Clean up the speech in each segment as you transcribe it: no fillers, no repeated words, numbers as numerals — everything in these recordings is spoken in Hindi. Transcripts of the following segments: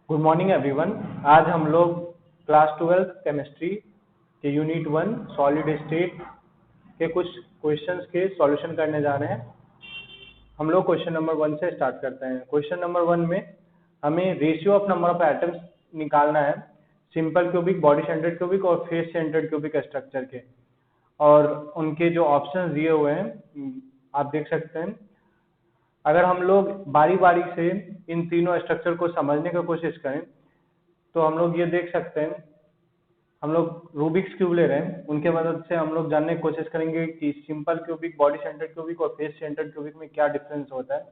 Good morning everyone. आज हम लोग क्लास 12 केमिस्ट्री के यूनिट 1 सॉलिड स्टेट के कुछ क्वेश्चंस के सॉल्यूशन करने जा रहे हैं। हम लोग क्वेश्चन नंबर 1 से स्टार्ट करते हैं। क्वेश्चन नंबर 1 में हमें ratio of number of atoms निकालना है simple cubic, body centred cubic और फेस सेंटर्ड क्यूबिक स्ट्रक्चर के, और उनके जो ऑप्शंस दिए हुए हैं आप देख सकते हैं। अगर हम लोग बारी बारी से इन तीनों स्ट्रक्चर को समझने की कोशिश करें तो हम लोग ये देख सकते हैं। हम लोग रूबिक्स क्यूब ले रहे हैं, उनके मदद से हम लोग जानने की कोशिश करेंगे कि simple cubic, body centred cubic और फेस सेंटर्ड क्यूबिक में क्या डिफरेंस होता है।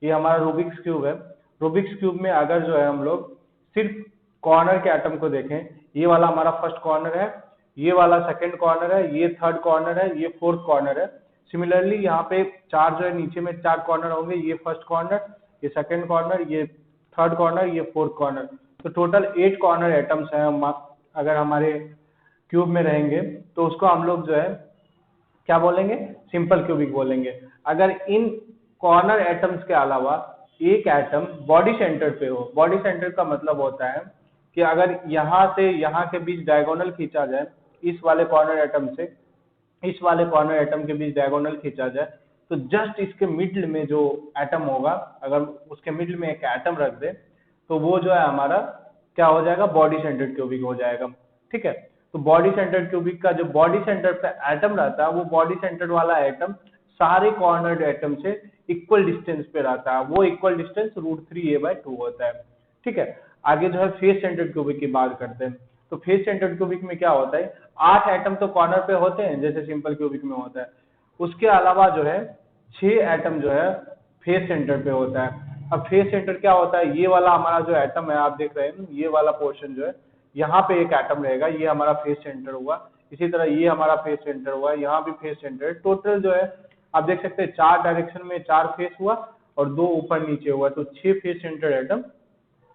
ये हमारा रूबिक्स क्यूब है। रूबिक्स क्यूब में अगर जो है हम लोग सिर्फ कॉर्नर के एटम को देखें, ये वाला हमारा फर्स्ट कॉर्नर है, ये वाला सेकंड कॉर्नर है, ये थर्ड कॉर्नर है, ये फोर्थ कॉर्नर है। सिमिलरली यहाँ पे चार जो है नीचे में चार कॉर्नर होंगे, ये फर्स्ट कॉर्नर, ये सेकंड कॉर्नर, ये थर्ड कॉर्नर, ये फोर्थ कॉर्नर। तो टोटल 8 कॉर्नर एटम्स हैं। अगर हमारे क्यूब में रहेंगे तो उसको हम लोग जो है क्या बोलेंगे, सिंपल क्यूबिक बोलेंगे। अगर इन कॉर्नर एटम्स के अलावा एक एटम बॉडी सेंटर पे हो, बॉडी सेंटर का मतलब होता है कि अगर यहाँ से यहाँ के बीच डायगोनल खींचा जाए, इस वाले कॉर्नर एटम से इस वाले कॉर्नर एटम के बीच डायगोनल खींचा जाए, तो जस्ट इसके मिडिल में जो एटम होगा, अगर उसके मिडिल में एक एटम रख दे तो वो जो है हमारा क्या हो जाएगा, बॉडी सेंटर्ड क्यूबिक हो जाएगा। ठीक है, तो बॉडी सेंटर्ड क्यूबिक का जो बॉडी सेंटर पे एटम रहता है, वो बॉडी सेंटर वाला एटम सारे कॉर्नर एटम से इक्वल डिस्टेंस पे रहता है। वो इक्वल डिस्टेंस √3a/2 होता है। ठीक है, आगे जो है फेस सेंटर्ड क्यूबिक की बात करते हैं। तो फेस सेंटर्ड क्यूबिक में क्या होता है, 8 एटम तो कॉर्नर पे होते हैं जैसे सिंपल क्यूबिक में होता है, उसके अलावा जो है 6 एटम जो है फेस सेंटर पे होता है। अब फेस सेंटर क्या होता है, ये वाला हमारा जो एटम है आप देख रहे हैं, ये वाला पोर्शन जो है यहाँ पे एक एटम रहेगा, ये हमारा फेस सेंटर हुआ। इसी तरह ये हमारा फेस सेंटर हुआ, यहाँ भी फेस सेंटर है। टोटल जो है आप देख सकते हैं 4 डायरेक्शन में 4 फेस हुआ और 2 ऊपर नीचे हुआ, तो 6 फेस सेंटर एटम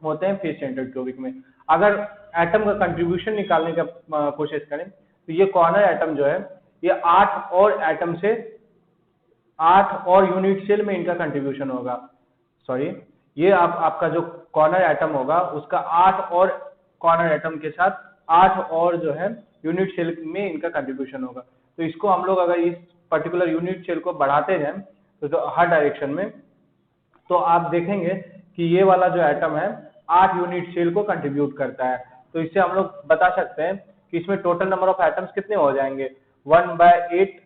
होते हैं फेस सेंटर्ड क्यूबिक में। अगर एटम का कंट्रीब्यूशन निकालने का कोशिश करें तो ये कॉर्नर एटम जो है ये 8 और एटम से 8 और यूनिट सेल में इनका कंट्रीब्यूशन होगा। सॉरी, ये आपका जो कॉर्नर एटम होगा उसका 8 और कॉर्नर एटम के साथ 8 और जो है यूनिट सेल में इनका कंट्रीब्यूशन होगा। तो इसको हम लोग अगर इस पर्टिकुलर यूनिट सेल को बढ़ाते जाएं तो हर डायरेक्शन में, तो आप देखेंगे कि ये वाला जो एटम है 8 यूनिट सेल को कंट्रीब्यूट करता है। तो इससे हम लोग बता सकते हैं कि इसमें टोटल नंबर ऑफ एटम्स कितने हो जाएंगे, 1/8।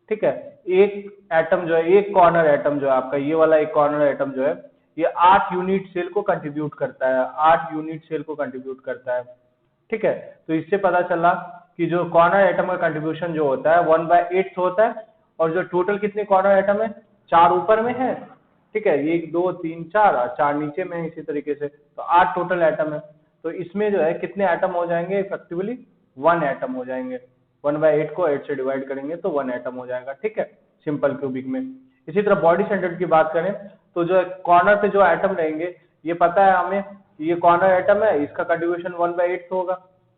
ठीक है, एक एटम जो है, एक कॉर्नर एटम जो है आपका, ये वाला एक कॉर्नर एटम जो है ये 8 यूनिट सेल को कंट्रीब्यूट करता है, 8 यूनिट सेल को कंट्रीब्यूट करता है। ठीक है, तो इससे पता चला कि जो कॉर्नर एटम का कंट्रीब्यूशन जो होता है 1/8 होता है, और जो टोटल कितने कॉर्नर एटम है, 4 ऊपर में है। ठीक है, 1 2 3 4 और 4 नीचे में है, इसी तरीके से तो 8 टोटल एटम है। तो इसमें जो है कितने एटम हो जाएंगे, इफेक्टिवली 1 एटम हो जाएंगे। 1/8 को 8 से डिवाइड करेंगे तो 1 एटम हो जाएगा। ठीक है, सिंपल क्यूबिक में। इसी तरह बॉडी सेंटर्ड की बात करें तो जो कॉर्नर पे जो एटम रहेंगे, ये पता है हमें, ये कॉर्नर एटम है, इसका कंट्रीब्यूशन 1/8 होगा।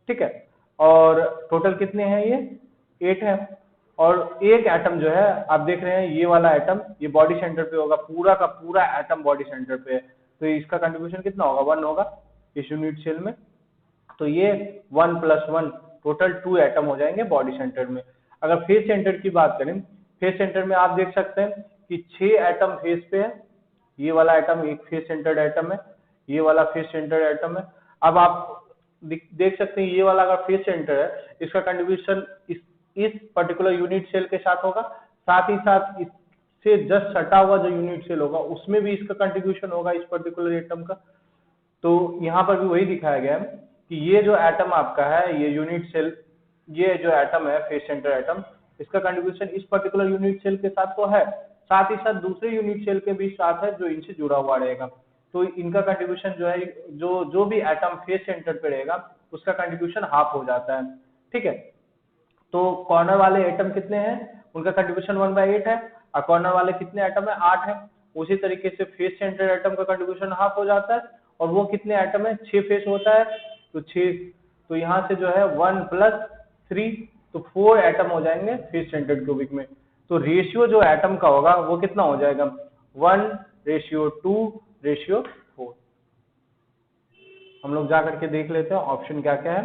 ठीक है, और टोटल कितने हैं, ये 8 है। और एक एटम जो है आप देख रहे हैं, ये वाला एटम ये बॉडी सेंटर पे होगा, पूरा का पूरा एटम बॉडी सेंटर पे है, तो इसका कंट्रीब्यूशन कितना होगा, 1 होगा इस यूनिट सेल में। तो ये 1 + 1 टोटल 2 एटम हो जाएंगे बॉडी सेंटर में। अगर फेस सेंटर की बात करें, फेस सेंटर में आप देख सकते हैं कि 6 एटम फेस पे है। ये वाला एटम एक फेस सेंटर्ड एटम है, ये वाला फेस सेंटर्ड एटम है। अब आप देख सकते हैं ये वाला अगर फेस सेंटर है, इसका कंट्रीब्यूशन इस पर्टिकुलर यूनिट सेल के साथ होगा, साथ ही साथ इससे जस्ट सटा हुआ जो यूनिट सेल होगा उसमें भी इसका कंट्रीब्यूशन होगा इस पर्टिकुलर एटम का। तो यहाँ पर भी वही दिखाया गया है कि ये जो एटम आपका है, ये यूनिट सेल, ये जो एटम है फेस सेंटर एटम, इसका कंट्रीब्यूशन इस पर्टिकुलर यूनिट सेल के साथ तो है, साथ ही साथ दूसरे यूनिट सेल के भी साथ है जो इनसे जुड़ा हुआ रहेगा। तो इनका कंट्रीब्यूशन जो है, जो भी एटम फेस सेंटर पे रहेगा उसका कंट्रीब्यूशन हाफ हो जाता है। ठीक है, तो कॉर्नर वाले एटम कितने हैं, उनका कंट्रीब्यूशन 1/8 है, और कॉर्नर वाले कितने एटम है, 8 है। उसी तरीके से फेस सेंटर एटम का कंट्रीब्यूशन हाफ हो जाता है, और वो कितने एटम है, 6 फेस होता है, तो 6, तो यहाँ से जो है 1 + 3, तो 4 एटम हो जाएंगे फेस सेंटर्ड क्यूबिक में। तो रेशियो जो एटम का होगा वो कितना हो जाएगा, 1:2:4। हम लोग जा करके देख लेते हैं ऑप्शन क्या क्या है।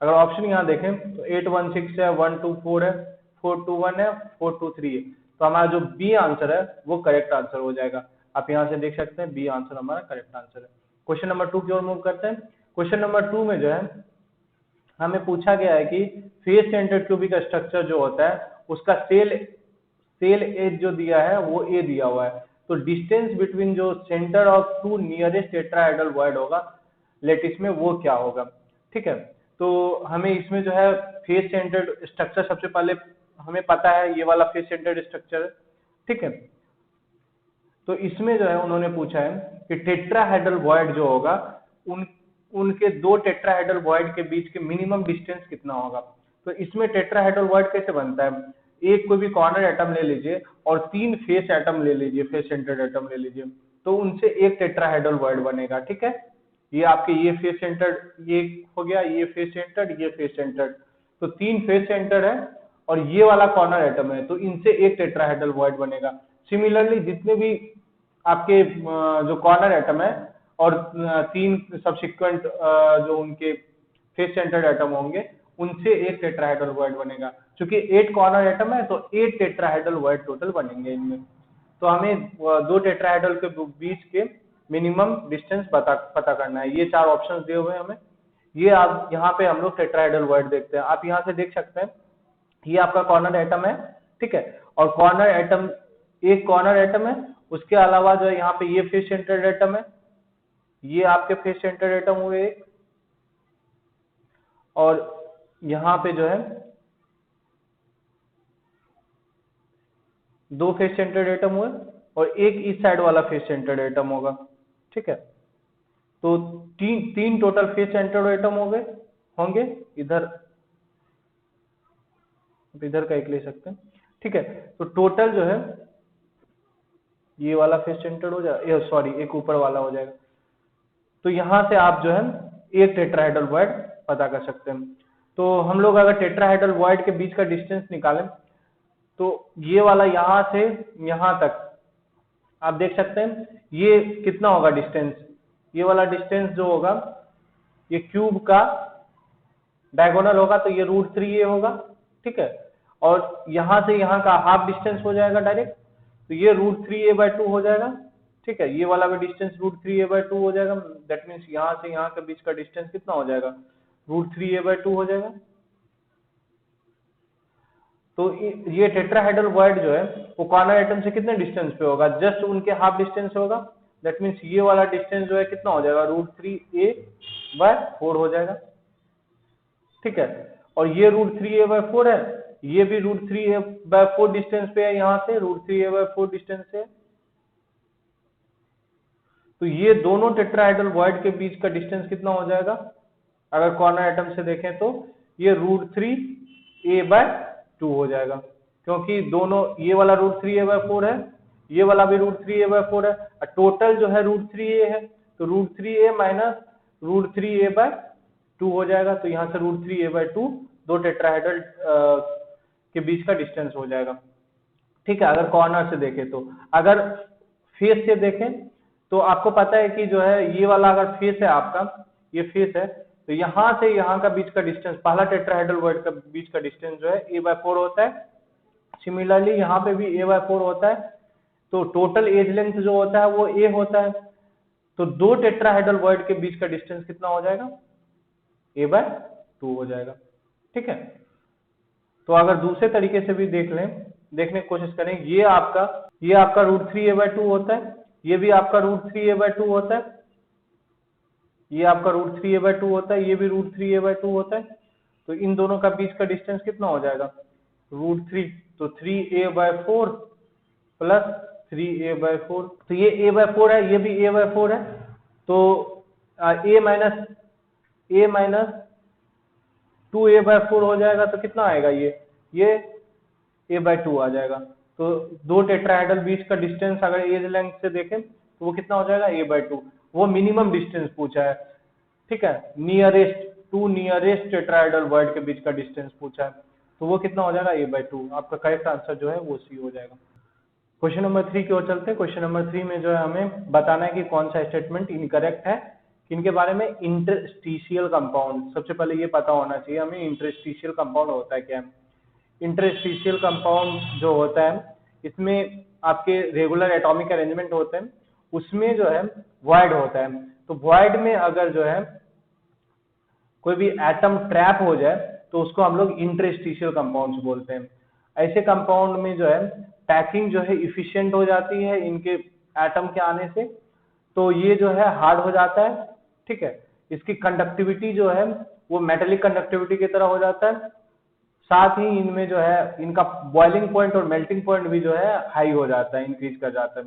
अगर ऑप्शन यहाँ देखें तो 816 है, 124 है, 421 है, 423 है। तो हमारा जो बी आंसर है वो करेक्ट आंसर हो जाएगा। आप यहाँ से देख सकते हैं बी आंसर हमारा करेक्ट आंसर है। क्वेश्चन नंबर 2 की ओर मूव करते हैं। क्वेश्चन नंबर 2 में जो है हमें पूछा गया है कि फेस सेंटर्ड क्यूबिक स्ट्रक्चर जो होता है उसका सेल एज जो दिया है वो ए दिया हुआ है। तो डिस्टेंस बिटवीन जो centre of two nearest tetrahedral void होगा लेटिस में वो क्या होगा। ठीक है, तो हमें इसमें जो है फेस सेंटर्ड स्ट्रक्चर सबसे पहले हमें पता है, ये वाला फेस सेंटर्ड स्ट्रक्चर है। ठीक है, तो इसमें जो है उन्होंने पूछा है कि टेट्राहेड्रल वॉइड जो होगा उनके दो टेट्राहेड्रल वॉइड के बीच के मिनिमम डिस्टेंस कितना होगा। तो इसमें टेट्राहेड्रल वॉइड कैसे बनता है, एक कोई भी कॉर्नर एटम ले लीजिए और 3 फेस एटम ले लीजिए, फेस सेंटर्ड एटम ले लीजिए, तो उनसे एक टेट्राहेड्रल वॉइड बनेगा। ठीक है, ये आपके ये फेस सेंटर्ड ये हो गया, ये फेस सेंटर्ड, ये फेस सेंटर्ड, तो 3 फेस सेंटर है और ये वाला कॉर्नर एटम है, तो इनसे एक टेट्राहेड्रल वॉइड बनेगा। सिमिलरली जितने भी आपके जो कॉर्नर एटम है और 3 सब्सिक्वेंट जो उनके फेस सेंटर्ड एटम होंगे उनसे एक टेट्राहेड्रल वॉइड बनेगा। क्योंकि 8 कॉर्नर एटम है तो 8 टेट्राहेड्रल वॉइड टोटल बनेंगे इनमें। तो हमें दो टेट्राहेड्रल के बीच के मिनिमम डिस्टेंस पता करना है। ये 4 ऑप्शंस दिए हुए हैं हमें। ये आप यहाँ पे हम लोग टेट्राहेड्रल वॉइड देखते हैं। आप यहाँ से देख सकते हैं ये आपका कॉर्नर एटम है। ठीक है, और कॉर्नर एटम एक कॉर्नर एटम है, उसके अलावा जो है यहाँ पे ये फेस सेंटर्ड एटम है, ये आपके फेस सेंटर्ड एटम हुए एक, और यहाँ पे जो है 2 फेस सेंटर्ड एटम हुए और एक इस साइड वाला फेस सेंटर्ड एटम होगा। ठीक है, तो तीन टोटल फेस सेंटर्ड एटम होंगे इधर का एक ले सकते हैं। ठीक है, तो टोटल जो है ये वाला फेस सेंटर्ड हो जाएगा, सॉरी एक ऊपर वाला हो जाएगा। तो यहां से आप जो है एक टेट्राहेड्रल वॉइड पता कर सकते हैं। तो हम लोग अगर टेट्राहेड्रल वॉइड के बीच का डिस्टेंस निकालें तो ये वाला यहां से यहां तक आप देख सकते हैं ये कितना होगा डिस्टेंस, ये वाला डिस्टेंस जो होगा ये क्यूब का डायगोनल होगा तो ये √3a होगा। ठीक है, और यहां से यहां का हाफ डिस्टेंस हो जाएगा डायरेक्ट, तो ये √3a/2 हो जाएगा। ठीक है, ये वाला भी डिस्टेंस √3a/2 हो जाएगा। दैट मीन्स यहाँ से यहाँ के बीच का डिस्टेंस कितना हो जाएगा, √3a/2 हो जाएगा। तो ये टेट्राहेड्रल वॉइड जो है वो कॉर्नर एटम से कितने डिस्टेंस पे होगा, जस्ट उनके हाफ डिस्टेंस होगा। दैट मीन्स ये वाला डिस्टेंस जो है कितना हो जाएगा, √3a/4 हो जाएगा। ठीक है, और ये √3a/4 है, ये भी √3a/4 डिस्टेंस पे है, यहाँ से √3a/4 डिस्टेंस है। तो ये दोनों टेट्राहेड्रल वॉइड के बीच का डिस्टेंस कितना हो जाएगा, अगर कॉर्नर एटम से देखें तो ये √3a/2 हो जाएगा, क्योंकि दोनों ये वाला √3a/4 है, ये वाला भी √3a/4 है, टोटल जो है √3a है, तो √3a माइनस √3a/2 हो जाएगा। तो यहाँ से √3a/2 दो टेट्राहेड्रल के बीच का डिस्टेंस हो जाएगा। ठीक है, अगर कॉर्नर से देखें तो। अगर फेस से देखें तो आपको पता है कि जो है ये वाला अगर फेस है आपका, ये फेस है, तो यहाँ से यहाँ का बीच का डिस्टेंस, पहला टेट्राहेड्रल वॉइड का बीच का डिस्टेंस जो है a/4 होता है। सिमिलरली यहाँ पे भी a/4 होता है। तो टोटल एज लेंथ जो होता है वो a होता है। तो दो टेट्राहेड्रल वॉइड के बीच का डिस्टेंस कितना हो जाएगा, a/2 हो जाएगा। ठीक है, तो अगर दूसरे तरीके से भी देखने की कोशिश करें, ये आपका √3a/2 होता है, ये भी आपका √3a/2 होता है, ये आपका √3a/2 होता है, ये भी √3a/2 होता है। तो इन दोनों का बीच का डिस्टेंस कितना हो जाएगा, √3, तो 3a/4 प्लस 3a/4, तो ये a/4 है, ये भी a/4 है। तो a माइनस 2a/4 हो जाएगा, तो कितना आएगा, ये a/2 आ जाएगा। तो दो टेट्राहेड्रल बीच का डिस्टेंस अगर एज लेंथ से देखें तो वो कितना हो जाएगा, a/2। वो मिनिमम डिस्टेंस पूछा है। ठीक है, नियरेस्ट टेट्राहेड्रल वॉइड के बीच का डिस्टेंस पूछा है, तो वो कितना हो जाएगा, a/2। आपका करेक्ट आंसर जो है वो सी हो जाएगा। क्वेश्चन नंबर 3 की ओर चलते हैं। क्वेश्चन नंबर 3 में जो है हमें बताना है कि कौन सा स्टेटमेंट इनकरेक्ट है किनके बारे में, इंटरस्टिशियल कंपाउंड। सबसे पहले ये पता होना चाहिए हमें इंटरस्टिशियल कंपाउंड होता है क्या है। इंटरस्टिशियल कंपाउंड जो होता है इसमें आपके रेगुलर एटॉमिक अरेंजमेंट होते हैं, उसमें जो है वॉइड होता है। तो वॉइड में अगर जो है कोई भी एटम ट्रैप हो जाए तो उसको हम लोग इंटरस्टिशियल कंपाउंड्स बोलते हैं। ऐसे कंपाउंड में जो है पैकिंग जो है इफिशिएंट हो जाती है इनके एटम के आने से, तो ये जो है हार्ड हो जाता है, ठीक है। इसकी कंडक्टिविटी जो है वो मेटेलिक कंडक्टिविटी की तरह हो जाता है। साथ ही इनमें जो है इनका बॉइलिंग पॉइंट और मेल्टिंग पॉइंट भी जो है हाई हो जाता है, इंक्रीज कर जाता है।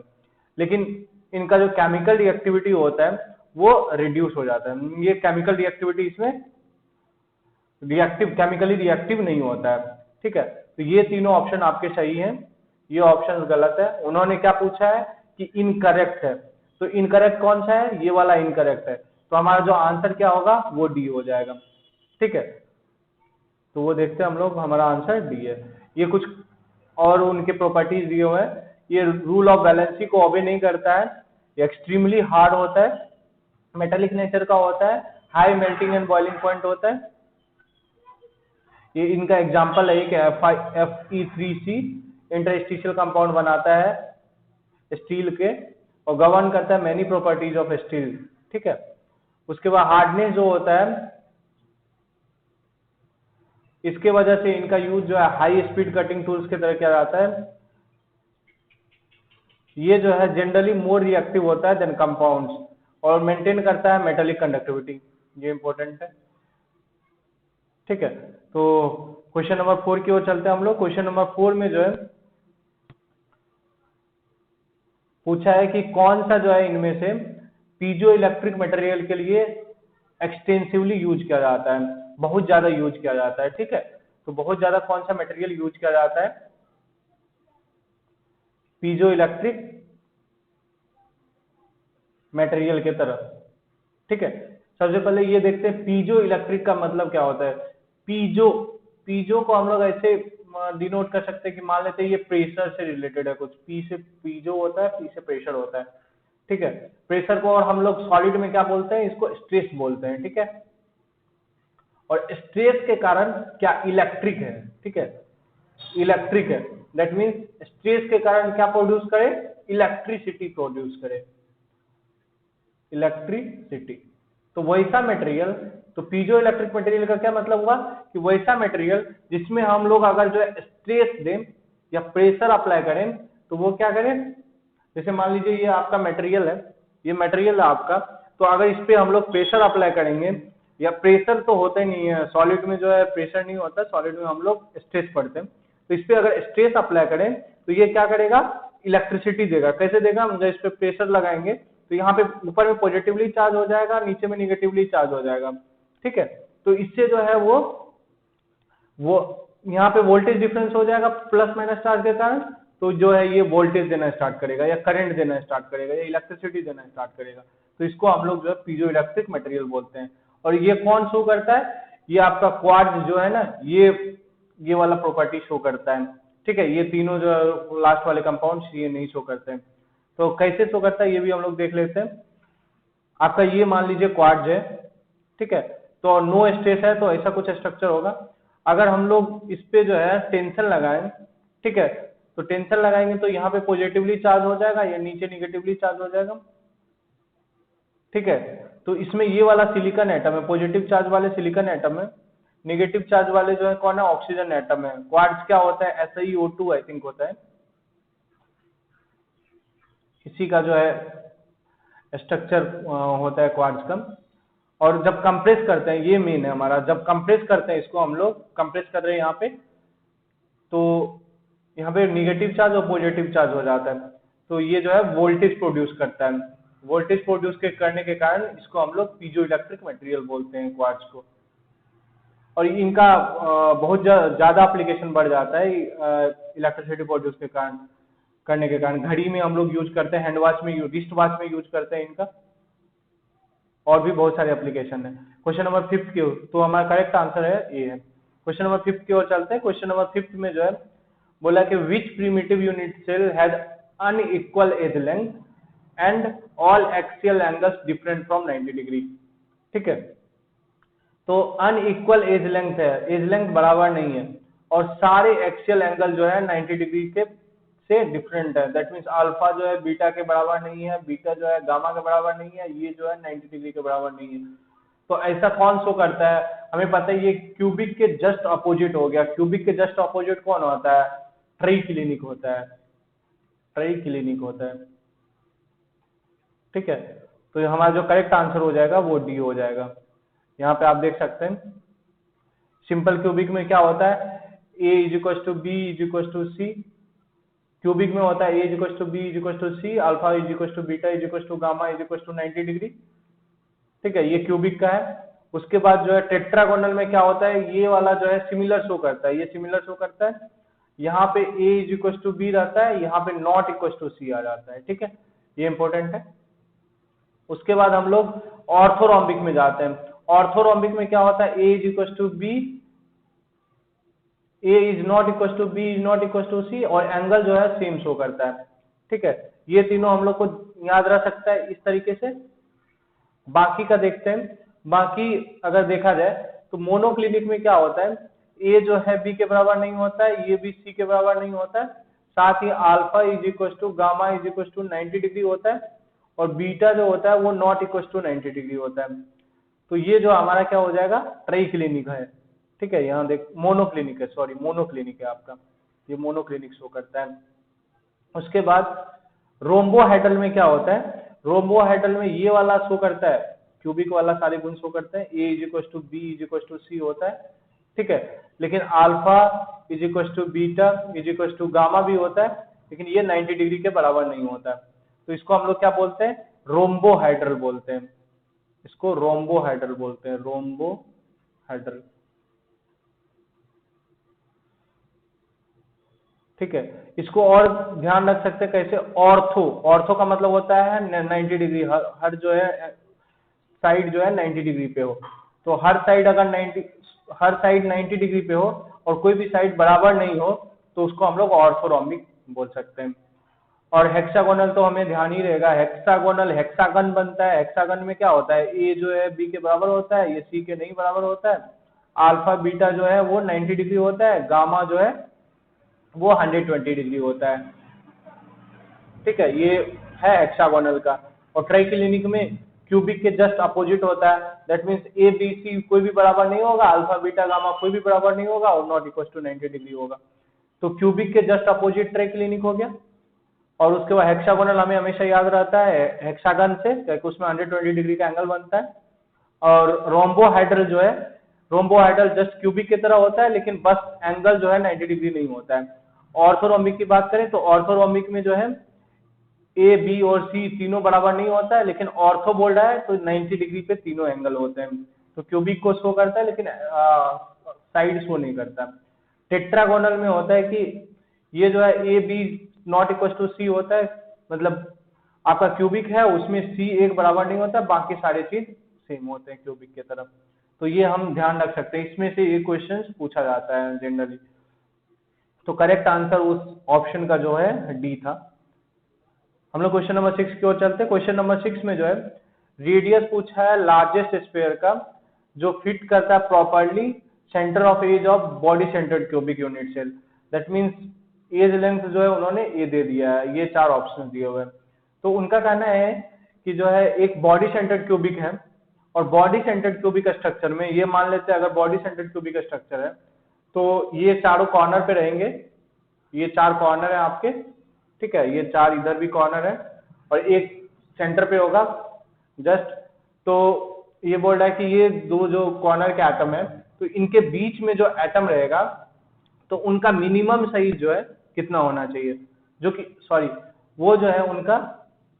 लेकिन इनका जो केमिकल रिएक्टिविटी होता है वो रिड्यूस हो जाता है। ये केमिकल रिएक्टिविटी इसमें रिएक्टिव, केमिकली रिएक्टिव नहीं होता है, ठीक है। तो ये तीनों ऑप्शन आपके सही हैं, ये ऑप्शन गलत है। उन्होंने क्या पूछा है कि इनकरेक्ट है, तो इनकरेक्ट कौन सा है, ये वाला इनकरेक्ट है। तो हमारा जो आंसर क्या होगा वो डी हो जाएगा, ठीक है। तो वो देखते हैं हम लोग, हमारा आंसर डी है। ये कुछ और उनके प्रॉपर्टीज दिए हुए हैं। ये रूल ऑफ वैलेंसी को ओबे नहीं करता है, ये एक्सट्रीमली हार्ड होता है, मेटेलिक नेचर का होता है, high melting and boiling point होता है। ये इनका एग्जांपल है कि Fe3C इंटरस्टिशियल कंपाउंड बनाता है स्टील के और गवर्न करता है मेनी प्रॉपर्टीज ऑफ स्टील, ठीक है। उसके बाद हार्डनेस जो होता है, इसके वजह से इनका यूज जो है हाई स्पीड कटिंग टूल्स की तरह किया जाता है। ये जो है जनरली मोर रिएक्टिव होता है देन कंपाउंड्स और मेंटेन करता है मेटेलिक कंडक्टिविटी, ये इंपॉर्टेंट है, ठीक है। तो क्वेश्चन नंबर 4 की ओर चलते हैं हम लोग। क्वेश्चन नंबर 4 में जो है पूछा है कि कौन सा जो है इनमें से पीजो इलेक्ट्रिक मटेरियल के लिए एक्सटेंसिवली यूज किया जाता है, बहुत ज्यादा यूज किया जाता है, ठीक है। तो बहुत ज्यादा कौन सा मटेरियल यूज किया जाता है पीजो इलेक्ट्रिक मटेरियल के तरफ, ठीक है। सबसे पहले ये देखते हैं पीजो इलेक्ट्रिक का मतलब क्या होता है। पीजो, पीजो को हम लोग ऐसे डिनोट कर सकते हैं कि मान लेते हैं ये प्रेशर से रिलेटेड है कुछ, पी से पीजो होता है, पी से प्रेशर होता है, ठीक है। प्रेशर को और हम लोग सॉलिड में क्या बोलते हैं, इसको स्ट्रेस बोलते हैं, ठीक है। और स्ट्रेस के कारण क्या इलेक्ट्रिक है, ठीक है, इलेक्ट्रिक है। दैट मीन्स स्ट्रेस के कारण क्या प्रोड्यूस करे, इलेक्ट्रिसिटी प्रोड्यूस करे, इलेक्ट्रिसिटी। तो वैसा मटेरियल, तो पीजो इलेक्ट्रिक मटेरियल का क्या मतलब हुआ कि वैसा मटेरियल जिसमें हम लोग अगर जो है स्ट्रेस दें या प्रेशर अप्लाई करें तो वो क्या करें, जैसे मान लीजिए ये आपका मटेरियल है, ये मटेरियल है आपका, तो अगर इस पे हम लोग प्रेशर अप्लाई करेंगे, या प्रेशर तो होता ही नहीं है सॉलिड में, जो है प्रेशर नहीं होता, सॉलिड में हम लोग स्ट्रेस पढ़ते हैं। तो इस पे अगर स्ट्रेस अप्लाई करें तो ये क्या करेगा, इलेक्ट्रिसिटी देगा। कैसे देगा, जब इस पे प्रेशर लगाएंगे तो यहाँ पे ऊपर में पॉजिटिवली चार्ज हो जाएगा, नीचे में निगेटिवली चार्ज हो जाएगा, ठीक है। तो इससे जो है वो यहाँ पे वोल्टेज डिफरेंस हो जाएगा प्लस माइनस चार्ज के कारण, तो जो है ये वोल्टेज देना स्टार्ट करेगा या करंट देना स्टार्ट करेगा या इलेक्ट्रिसिटी देना स्टार्ट करेगा। तो इसको हम लोग जो है पीजो इलेक्ट्रिक मटेरियल बोलते हैं। और ये कौन शो करता है, ये आपका क्वार्ट्ज जो है ना, ये वाला प्रॉपर्टी शो करता है, ठीक है। ये तीनों जो लास्ट वाले कंपाउंड्स ये नहीं शो करते हैं। तो कैसे शो करता है ये भी हम लोग देख लेते हैं। आपका ये मान लीजिए क्वार्ट्ज है, ठीक है, तो नो स्ट्रेस है तो ऐसा कुछ स्ट्रक्चर होगा। अगर हम लोग इस पे जो है टेंशन लगाएं, ठीक है, तो टेंशन लगाएंगे तो यहाँ पे पॉजिटिवली चार्ज हो जाएगा या नीचे निगेटिवली चार्ज हो जाएगा, ठीक है। तो इसमें ये वाला सिलिकॉन एटम है, पॉजिटिव चार्ज वाले सिलिकॉन एटम है, नेगेटिव चार्ज वाले जो है कौन है, ऑक्सीजन एटम है। क्वार्ट्ज क्या होता है, SiO2 आई थिंक होता है, इसी का जो है स्ट्रक्चर होता है क्वार्ट्ज का। और जब कंप्रेस करते हैं, ये मेन है हमारा, जब कंप्रेस करते हैं इसको, हम लोग कंप्रेस कर रहे हैं यहाँ पे, तो यहाँ पे निगेटिव चार्ज और पॉजिटिव चार्ज हो जाता है, तो ये जो है वोल्टेज प्रोड्यूस करता है। वोल्टेज प्रोड्यूस करने के कारण इसको हम लोग पीजो इलेक्ट्रिक मटेरियल बोलते हैं क्वार्ट्ज को। और इनका बहुत ज्यादा एप्लीकेशन बढ़ जाता है इलेक्ट्रिसिटी प्रोड्यूस के कारण, करने के कारण। घड़ी में हम लोग यूज करते हैं, हैंड वॉच में, रिस्ट वॉच में यूज करते हैं इनका, और भी बहुत सारे एप्लीकेशन है। क्वेश्चन नंबर 5 की ओर, तो हमारा करेक्ट आंसर है ये है। क्वेश्चन नंबर 5 की ओर चलते हैं। क्वेश्चन नंबर 5 में जो है बोला कि which primitive unit cell has unequal edge length and all axial angles different from 90 degree. ठीक है, तो अनइक्वल एज लेंथ है, एज लेंथ बराबर नहीं है और सारे एक्सियल एंगल जो है 90 डिग्री के से डिफरेंट है। दैट मीन्स अल्फा जो है बीटा के बराबर नहीं है, बीटा जो है गामा के बराबर नहीं है, ये जो है 90 डिग्री के बराबर नहीं है। तो ऐसा कौन शो करता है? हमें पता है ये क्यूबिक के जस्ट अपोजिट हो गया। क्यूबिक के जस्ट अपोजिट कौन होता है? ट्राइक्लिनिक होता है, ट्राइक्लिनिक होता है। ठीक है, तो ये हमारा जो करेक्ट आंसर हो जाएगा वो डी हो जाएगा। यहाँ पे आप देख सकते हैं सिंपल क्यूबिक में क्या होता है, a is equal to B is equal to C. Cubic में होता है a is equal to B is equal to C, alpha is equal to beta is equal to gamma is equal to 90 degree. ठीक है, ये क्यूबिक का है। उसके बाद जो है टेट्रागोनल में क्या होता है, ये वाला जो है सिमिलर शो करता है, ये सिमिलर शो करता है। यहाँ पे a is equal to B रहता है, यहाँ पे नॉट इक्वल टू सी आ जाता है। ठीक है, ये इंपॉर्टेंट है। उसके बाद हम लोग ऑर्थोरोम्बिक में जाते हैं। ऑर्थोरोम्बिक में क्या होता है, a is equal to b, a is not equal to B is not equal to c और एंगल जो है सेम शो करता है। ठीक है, ये तीनों हम लोग को याद रह सकता है इस तरीके से। बाकी का देखते हैं। बाकी अगर देखा जाए तो मोनोक्लिनिक में क्या होता है, a जो है b के बराबर नहीं होता है, ये भी c के बराबर नहीं होता है, साथ ही alpha is equal to gamma is equal to 90 degree होता है और बीटा जो होता है वो नॉट इक्वल टू 90 डिग्री होता है। तो ये जो हमारा क्या हो जाएगा, ट्राइक्लिनिक है। ठीक है, यहाँ देख मोनोक्लिनिक है, सॉरी मोनोक्लिनिक है आपका, ये मोनोक्लिनिक शो करता है। उसके बाद रोम्बोहेड्रल में क्या होता है, रोम्बोहेड्रल में ये वाला शो करता है, क्यूबिक वाला सारे गुण शो करते हैं, a is equal to B is equal to c होता है। ठीक है, लेकिन alpha is equal to beta is equal to gamma भी होता है, लेकिन ये 90 डिग्री के बराबर नहीं होता है। तो इसको हम लोग क्या बोलते हैं, रोम्बोहेड्रल बोलते हैं, इसको रोम्बोहेड्रल बोलते हैं, रोम्बोहेड्रल। ठीक है, इसको और ध्यान रख सकते हैं कैसे, ऑर्थो, ऑर्थो का मतलब होता है 90 डिग्री, हर जो है साइड जो है 90 डिग्री पे हो। तो हर साइड अगर 90 डिग्री पे हो और कोई भी साइड बराबर नहीं हो तो उसको हम लोग ऑर्थोरोम्बिक बोल सकते हैं। और हेक्सागोनल तो हमें ध्यान ही रहेगा, हेक्सागोनल हेक्सागन बनता है। हेक्सागन में क्या होता है, ए जो है बी के बराबर होता है, ये सी के नहीं बराबर होता है, अल्फा बीटा जो है वो 90 डिग्री होता है, गामा जो है वो 120 डिग्री होता है। ठीक है, ये है हेक्सागोनल का। और ट्राइक्लिनिक में क्यूबिक के जस्ट अपोजिट होता है, that means A B C कोई भी बराबर नहीं होगा, अल्फा बीटा गामा कोई भी बराबर नहीं होगा और नॉट इक्वल टू 90 डिग्री होगा। तो क्यूबिक के जस्ट अपोजिट ट्राइक्लिनिक हो गया। और उसके बाद हेक्सागोनल हमें हमेशा याद रहता है हेक्सागन से, क्योंकि उसमें 120 डिग्री का एंगल बनता है। और रोम्बोहेड्रल जो है, रोम्बोहेड्रल जस्ट क्यूबिक की तरह होता है, लेकिन बस एंगल जो है 90 डिग्री नहीं होता है। ऑर्थोरोम्बिक की बात करें तो ऑर्थोरोम्बिक में जो है ए बी और सी तीनों बराबर नहीं होता है, लेकिन ऑर्थो बोल रहा है तो 90 डिग्री पे तीनों एंगल होते हैं। तो क्यूबिक को शो करता है लेकिन साइड शो नहीं करता। टेट्रागोनल में होता है कि ये जो है a b not equal to c होता है, मतलब आपका क्यूबिक है उसमें सी एक बराबर नहीं होता, बाकी सारे चीज सेम होते हैं क्यूबिक की तरफ। तो ये हम ध्यान रख सकते हैं, इसमें से एक क्वेश्चन पूछा जाता है जनरली। तो करेक्ट आंसर उस ऑप्शन का जो है डी था। हम लोग क्वेश्चन नंबर 6 की ओर चलते हैं। क्वेश्चन नंबर 6 में जो है रेडियस पूछा है लार्जेस्ट स्फीयर का जो फिट करता है properly centre of edge of body centred cubic unit cell. That means edge length जो है उन्होंने ए दे दिया है, ये 4 ऑप्शन दिए हुए हैं। तो उनका कहना है कि जो है एक बॉडी सेंटर्ड क्यूबिक है और बॉडी सेंटर्ड क्यूबिक स्ट्रक्चर में ये मान लेते हैं अगर बॉडी सेंटर्ड क्यूबिक स्ट्रक्चर है तो ये चारों कॉर्नर पे रहेंगे, ये 4 कॉर्नर है आपके। ठीक है, ये 4 इधर भी कॉर्नर है और एक सेंटर पे होगा जस्ट। तो ये बोल रहा है कि ये दो जो कॉर्नर के एटम है तो इनके बीच में जो एटम रहेगा तो उनका मिनिमम साइज जो है कितना होना चाहिए, जो कि सॉरी वो जो है उनका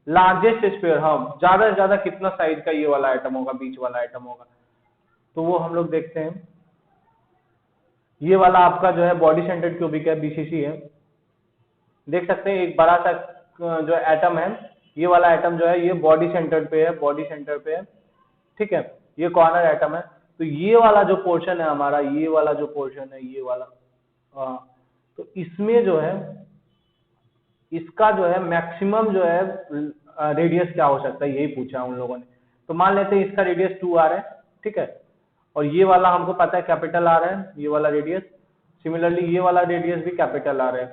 लार्जेस्ट स्फीयर, हाँ ज्यादा से ज्यादा कितना साइज का ये वाला आइटम होगा, बीच वाला आइटम होगा। तो वो हम लोग देखते हैं। ये वाला आपका जो है बॉडी सेंटर्ड क्यूबिक है, बीसीसी है। देख सकते हैं एक बड़ा सा जो एटम है, ये वाला एटम जो है ये बॉडी सेंटर पे है, बॉडी सेंटर पे है। ठीक है, ये कॉर्नर एटम है। तो ये वाला जो पोर्शन है हमारा, ये वाला जो पोर्शन है, ये वाला तो इसमें जो है इसका जो है मैक्सिमम जो है रेडियस क्या हो सकता है, यही पूछा उन लोगों ने। तो मान लेते हैं इसका रेडियस 2r है, ठीक है, और ये वाला हमको पता है कैपिटल आर है, ये वाला रेडियस। सिमिलरली ये वाला रेडियस भी कैपिटल आर है।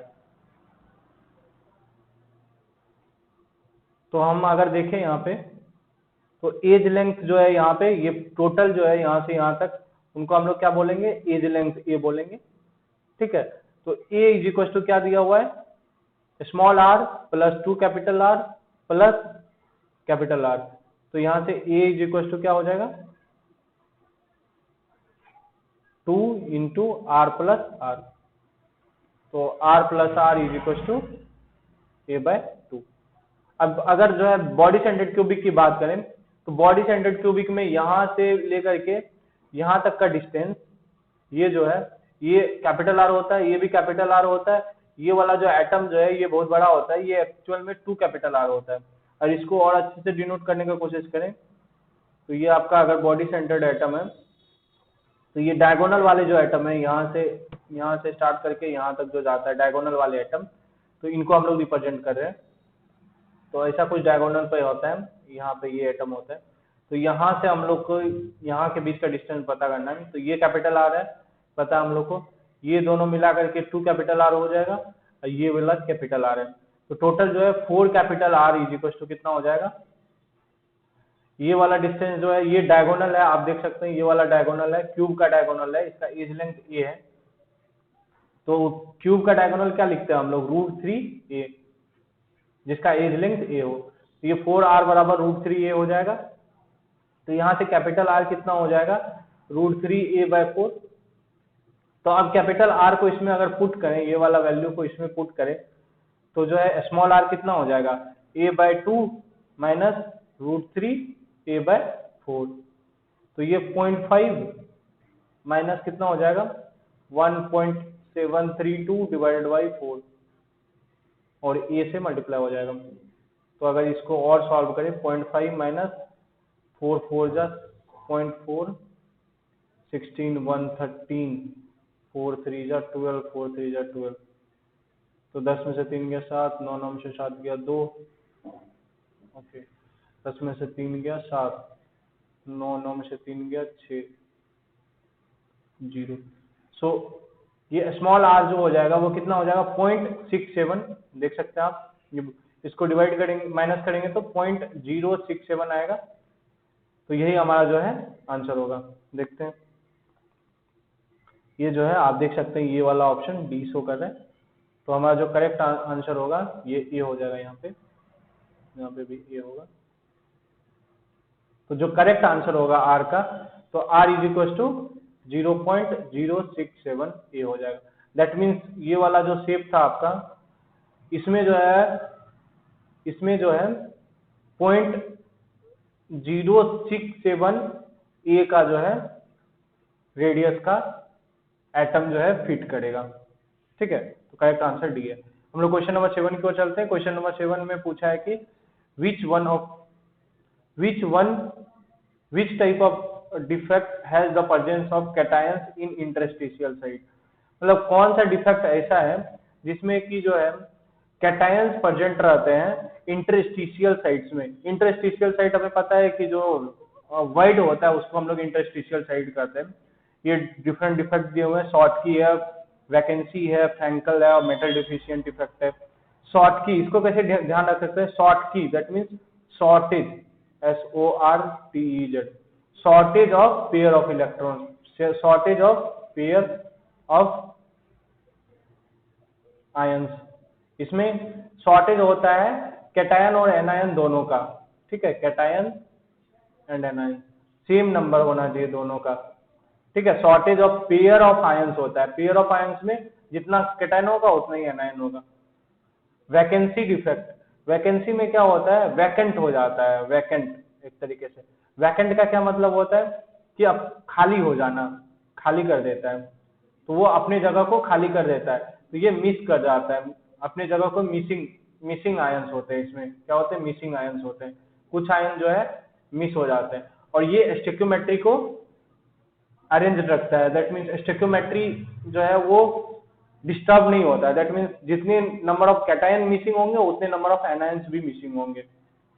तो हम अगर देखें यहाँ पे, तो एज लेंथ जो है यहाँ पे, ये टोटल जो है यहाँ से यहाँ तक, उनको हम लोग क्या बोलेंगे, एज लेंथ ए बोलेंगे, ठीक है। तो ए इज इक्वल टू क्या दिया हुआ है, small R plus 2 capital R plus capital R. तो यहाँ से ए इज इक्वल टू क्या हो जाएगा, 2 इंटू आर प्लस आर। तो R plus R is equal to a/2। अब अगर जो है बॉडी सेंटर्ड क्यूबिक की बात करें, तो बॉडी सेंटर्ड क्यूबिक में यहां से लेकर के यहां तक का डिस्टेंस, ये जो है ये कैपिटल आर होता है, ये भी कैपिटल आर होता है। ये वाला जो एटम जो है ये बहुत बड़ा होता है, ये एक्चुअल में 2 कैपिटल आर होता है। और इसको और अच्छे से डिनोट करने की कोशिश करें, तो ये आपका अगर बॉडी सेंटर्ड एटम है, तो ये डायगोनल वाले जो एटम है, यहाँ से स्टार्ट करके यहाँ तक जो जाता है डायगोनल वाले एटम, तो इनको हम लोग रिप्रेजेंट कर रहे हैं। तो ऐसा कुछ डायगोनल पे होता है, यहाँ पे ये एटम होता है। तो यहाँ से हम लोग को यहाँ के बीच का डिस्टेंस पता करना है। तो ये कैपिटल आर है, पता है हम लोग को, ये दोनों मिला करके 2 कैपिटल आर हो जाएगा, और ये वाला कैपिटल आर है। तो टोटल जो है 4 capital R is equal to कितना हो जाएगा, ये वाला डिस्टेंस जो है ये डायगोनल है, आप देख सकते हैं ये वाला डायगोनल है, क्यूब का डायगोनल है, इसका एज लेंथ ए है। तो क्यूब का डायगोनल क्या लिखते हैं हम लोग, √3a, जिसका एज लेंथ ए हो। तो ये 4r बराबर √3a हो जाएगा। तो यहाँ से कैपिटल आर कितना हो जाएगा, √3a/4। तो अब कैपिटल आर को इसमें अगर पुट करें, ये वाला वैल्यू को इसमें पुट करें, तो जो है स्मॉल आर कितना हो जाएगा, a/2 माइनस √3a/4। तो ये 0.5 माइनस कितना हो जाएगा, 1.732 डिवाइडेड बाई 4, और ए से मल्टीप्लाई हो जाएगा। तो अगर इसको और सॉल्व करें, 0.5 माइनस 4 4 जा 0.4, 16 1 13, 4 3 जा 12, 4 3 जा 12। तो 10 में से 3 गया 7, 9 9 में से 7 गया 2, ओके, 10 में से 3 गया 7, 9 9 में से 3 गया 6, 0। सो ये स्मॉल आर जो हो जाएगा वो कितना हो जाएगा, 0.67, देख सकते हैं आप। इसको डिवाइड करेंगे, माइनस करेंगे तो 0.067 आएगा। तो यही हमारा जो है आंसर होगा। देखते हैं, ये जो है आप देख सकते हैं ये वाला ऑप्शन डी शो कर रहा है। तो हमारा जो करेक्ट आंसर होगा ये ए हो जाएगा, यहाँ पे भी ए होगा। तो जो करेक्ट आंसर होगा आर का, तो आर इज इक्वल टू 0.067 ए हो जाएगा। दैट मीन्स ये वाला जो शेप था आपका, इसमें जो है 0.067 ए का जो है रेडियस का एटम जो है फिट करेगा, ठीक है। तो करेक्ट आंसर डी है। हम लोग क्वेश्चन नंबर 7 की ओर चलते हैं। क्वेश्चन नंबर 7 में पूछा है कि which type of defect has the presence of cations in interstitial site। मतलब कौन सा डिफेक्ट ऐसा है जिसमें कि जो है कैटायंस प्रेजेंट रहते हैं इंटरस्टिशियल साइट्स में। इंटरस्टिशियल साइट हमें पता है कि जो वाइड होता है उसको हम लोग इंटरस्टिशियल साइट कहते हैं। ये डिफरेंट डिफेक्ट दिए हुए हैं, शॉर्ट की है, वैकेंसी है, फ्रैंकल है और मेटल डिफिशिएंट डिफेक्ट है। शॉर्ट की, इसको कैसे ध्यान रख सकते हैं, शॉर्ट की that means shortage, SORTEZ, shortage of pair of electron, shortage of pair of ions. इसमें शॉर्टेज होता है कैटायन और एनायन दोनों का, ठीक है, cation and anion same number होना चाहिए दोनों का, ठीक है। Shortage of pair of ions होता है, पेयर ऑफ आयंस में जितना कैटायन होगा उतना ही एनायन होगा। वैकेंसी डिफेक्ट, वैकेंसी में क्या होता है, वैकेंट हो जाता है, वैकेंट एक तरीके से। वैकेंट का क्या मतलब होता है कि अब खाली हो जाना, खाली कर देता है, तो वो अपने जगह को खाली कर देता है। तो ये मिस कर जाता है अपने जगह को, मिसिंग आयंस होते हैं। इसमें क्या होते हैं, मिसिंग आयंस होते हैं, कुछ आयन जो है मिस हो जाते हैं। और ये स्टोइकियोमेट्री को अरेंज रखता है, दैट मीन्स स्टोइकियोमेट्री जो है वो डिस्टर्ब नहीं होता है। दैट मीन्स जितने नंबर ऑफ कैटायन मिसिंग होंगे उतने नंबर ऑफ एनायंस भी मिसिंग होंगे,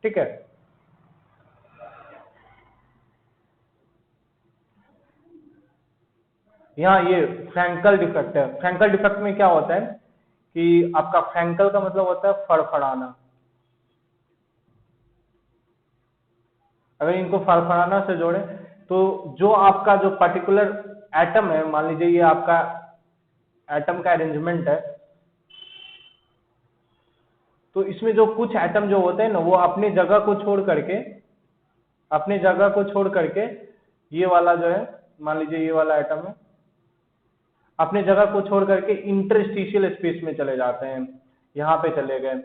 ठीक है। यहाँ ये फ्रैंकल डिफेक्ट है। फ्रैंकल डिफेक्ट में क्या होता है कि आपका फ्रैंकल का मतलब होता है फड़फड़ाना। अगर इनको फड़फड़ाना से जोड़े तो जो आपका जो पर्टिकुलर एटम है, मान लीजिए ये आपका एटम का अरेंजमेंट है, तो इसमें जो कुछ एटम जो होते हैं ना, वो अपनी जगह को छोड़ करके ये वाला जो है, मान लीजिए ये वाला एटम है, अपने जगह को छोड़ करके इंटरस्टिशियल स्पेस में चले जाते हैं, यहाँ पे चले गए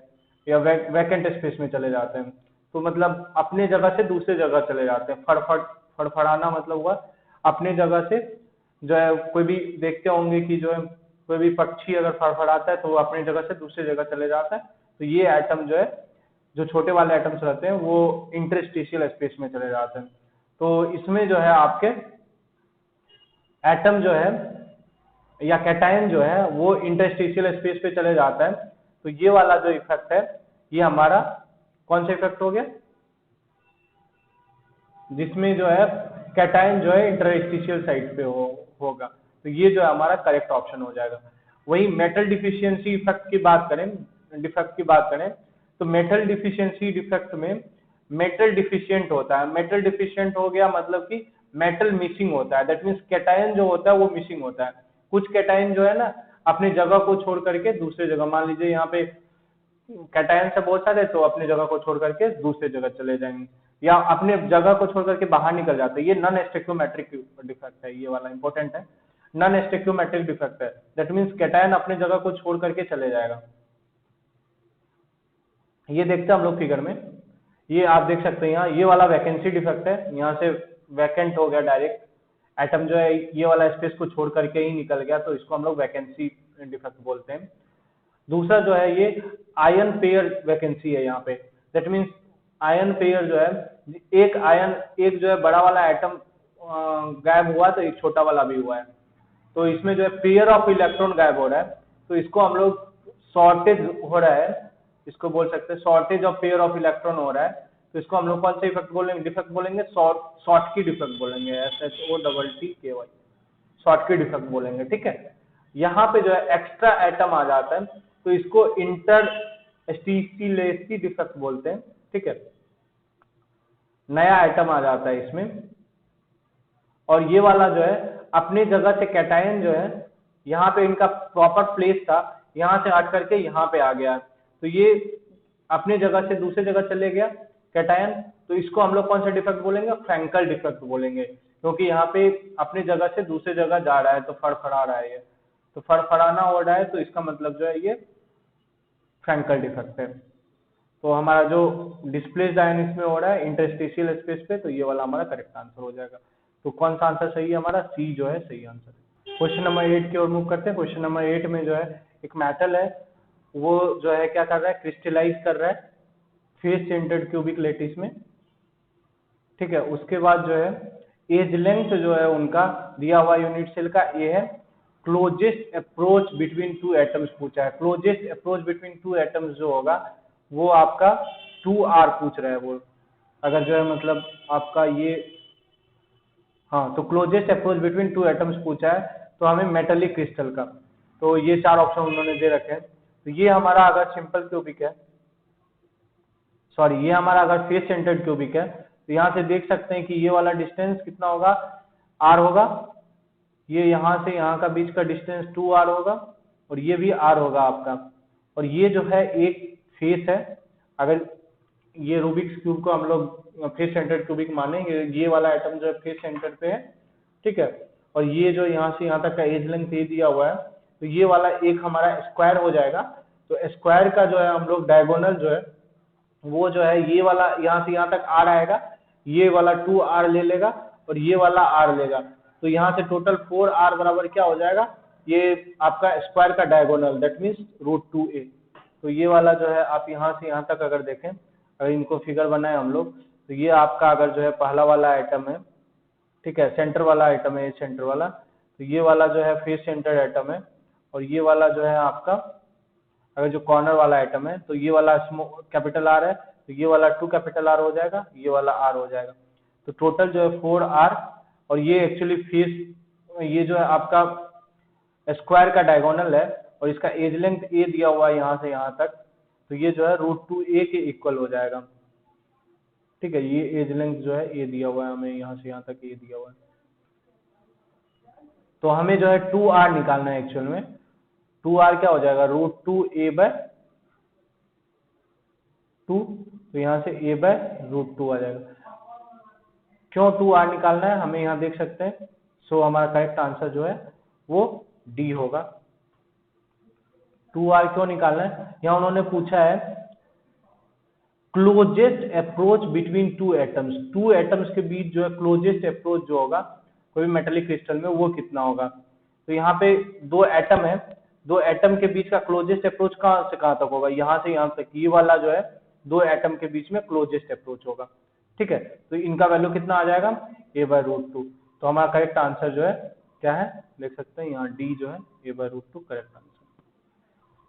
या वैकेंट स्पेस में चले जाते हैं। तो मतलब अपने जगह से दूसरे जगह चले जाते हैं। फड़फड़ाना मतलब हुआ अपने जगह से, जो है कोई भी देखते होंगे कि जो है कोई भी पक्षी अगर फड़फड़ाता है तो वो अपनी जगह से दूसरी जगह चले जाता है। तो ये एटम जो है, जो छोटे वाले एटम्स रहते हैं, वो इंटरस्टिशियल स्पेस में चले जाते हैं। तो इसमें जो है आपके एटम जो है या कैटायन जो है वो इंटरस्टिशियल स्पेस पे चले जाता है। तो ये वाला जो इफेक्ट है, ये हमारा कौन सा इफेक्ट हो गया, जिसमें जो है कैटायन जो है इंटरस्टिशियल साइड पे होगा। तो ये जो है हमारा करेक्ट ऑप्शन हो जाएगा। वही मेटल डिफिशियंसी इफेक्ट की बात करें तो मेटल डिफिशियंसी डिफेक्ट में मेटल डिफिशियंट होता है। मेटल डिफिशियंट हो गया मतलब कि मेटल मिसिंग होता है। दैट मीन्स कैटायन जो होता है वो मिसिंग होता है। कुछ कैटायन जो है ना अपनी जगह को छोड़ करके दूसरे जगह, मान लीजिए यहाँ पे कैटायन से बहुत सारे, तो अपनी जगह को छोड़ करके दूसरे जगह चले जाएंगे या अपने जगह को छोड़ करके बाहर निकल जाते हैं। ये नॉन स्टेक्योमेट्रिक डिफेक्ट है, ये वाला इंपॉर्टेंट है, नॉन स्टेक्योमेट्रिक डिफेक्ट है। दैट मीन्स कैटायन अपने जगह को छोड़ करके चले जाएगा। ये देखते हैं हम लोग फिगर में, ये आप देख सकते हैं यहाँ, ये वाला वैकेंसी डिफेक्ट है। यहाँ से वैकेंट हो गया डायरेक्ट, एटम जो है ये वाला स्पेस को छोड़ करके ही निकल गया, तो इसको हम लोग वैकेंसी डिफेक्ट बोलते हैं। दूसरा जो है ये आयन पेयर वैकेंसी है यहाँ पे। दैट मीन्स आयन पेयर जो है, एक जो है बड़ा वाला एटम गायब हुआ तो एक छोटा वाला भी हुआ है। तो इसमें जो है पेयर ऑफ इलेक्ट्रॉन गायब हो रहा है, तो इसको हम लोग शॉर्टेज हो रहा है, इसको बोल सकते हैं shortage of pair of electron हो रहा है। तो इसको हम लोग कौन सा इफेक्ट बोलेंगे, डिफेक्ट बोलेंगे, शॉर्टकी डिफेक्ट बोलेंगे, SHOTTKY, शॉर्टकी डिफेक्ट बोलेंगे। ठीक है, यहाँ पे जो है एक्स्ट्रा एटम आ जाता है तो इसको इंटरस्टिशियलिटी डिफेक्ट बोलते हैं। ठीक है, नया आइटम आ जाता है इसमें। और ये वाला जो है अपनी जगह से कैटायन जो है, यहाँ पे इनका प्रॉपर प्लेस था, यहाँ से हट करके यहाँ पे आ गया, तो ये अपनी जगह से दूसरी जगह चले गया कैटायन। तो इसको हम लोग कौन सा डिफेक्ट बोलेंगे, फ्रैंकल डिफेक्ट बोलेंगे, क्योंकि यहाँ पे अपनी जगह से दूसरी जगह जा रहा है तो फड़फड़ा रहा है ये, तो फड़फड़ाना हो रहा है, तो इसका मतलब जो है ये फ्रैंकल डिफेक्ट है। तो हमारा जो डिस्प्लेस्ड आयन इसमें हो रहा है इंटरस्टिशियल स्पेस पे, तो ये वाला हमारा करेक्ट आंसर हो जाएगा। तो कौन सा आंसर सही है हमारा, सी जो है सही आंसर है। क्वेश्चन नंबर 8 की ओर मूव करते हैं। क्वेश्चन नंबर 8 में जो है एक मेटल है, वो जो है क्या कर रहा है, क्रिस्टलाइज कर रहा है फेस सेंटर्ड क्यूबिक लैटिस में। ठीक है, उसके बाद जो है एज लेंथ जो है उनका दिया हुआ यूनिट सेल का ए है। Closest approach between two atoms पूछा है। Closest approach between two atoms जो होगा वो आपका 2R पूछ रहा है वो, अगर जो है मतलब आपका ये, हाँ, तो closest approach between two atoms पूछा है, तो हमें मेटेलिक क्रिस्टल का, तो ये 4 ऑप्शन उन्होंने दे रखे हैं। तो ये हमारा अगर सिंपल क्यूबिक है, सॉरी ये हमारा अगर फेस सेंटर्ड क्यूबिक है, तो यहाँ से देख सकते हैं कि ये वाला डिस्टेंस कितना होगा, R होगा। ये यहाँ से यहाँ का बीच का डिस्टेंस 2R होगा, और ये भी R होगा आपका। और ये जो है एक फेस है, अगर ये रूबिक्स क्यूब को हम लोग फेस सेंटर्ड क्यूबिक मानेंगे, ये वाला आइटम जो है फेस सेंटर पे है। ठीक है, और ये जो यहाँ से यहाँ तक का एज लेंथ ये दिया हुआ है, तो ये वाला एक हमारा स्क्वायर हो जाएगा। तो स्क्वायर का जो है हम लोग डायगोनल जो है वो जो है ये वाला यहाँ से यहाँ तक R आएगा, ये वाला 2R ले लेगा और ये वाला R लेगा, तो यहाँ से टोटल 4R बराबर क्या हो जाएगा, ये आपका स्क्वायर का डायगोनल, दैट मीन्स √2a। तो ये वाला जो है आप यहाँ से यहाँ तक अगर देखें, अगर इनको फिगर बनाए हम लोग, तो ये आपका अगर जो है पहला वाला आइटम है, ठीक है, सेंटर वाला आइटम है, ये सेंटर वाला, तो ये वाला जो है फेस सेंटर आइटम है। और ये वाला जो है आपका अगर जो कॉर्नर वाला आइटम है, तो ये वाला कैपिटल R है, तो ये वाला 2 कैपिटल R हो जाएगा, ये वाला R हो जाएगा। तो टोटल जो है 4R, और ये एक्चुअली फेस, ये जो है आपका स्क्वायर का डायगोनल है और इसका एज लेंथ A दिया हुआ है यहाँ से यहाँ तक, तो ये जो है √2A के इक्वल हो जाएगा। ठीक है, ये एज लेंथ जो है A दिया हुआ है हमें, यहाँ से यहाँ तक A दिया हुआ है। तो हमें जो है 2R निकालना है एक्चुअल में। 2R क्या हो जाएगा, √2A/2, तो यहाँ से A/√2 आ जाएगा। क्यों 2R निकालना है हमें, यहाँ देख सकते हैं। सो हमारा करेक्ट आंसर जो है वो D होगा। 2R क्यों निकालना है, यहाँ उन्होंने पूछा है closest approach between two atoms, two atoms के बीच जो है क्लोजेस्ट अप्रोच जो होगा कोई भी मेटेलिक क्रिस्टल में, वो कितना होगा। तो यहाँ पे 2 एटम है, 2 एटम के बीच का क्लोजेस्ट अप्रोच कहाँ से कहाँ तक होगा, यहाँ से यहाँ तक, ये वाला जो है 2 एटम के बीच में क्लोजेस्ट अप्रोच होगा। ठीक है, तो इनका वैल्यू कितना आ जाएगा, A/√2। तो हमारा करेक्ट आंसर जो है क्या है, देख सकते हैं यहाँ D जो है A/√2 correct answer.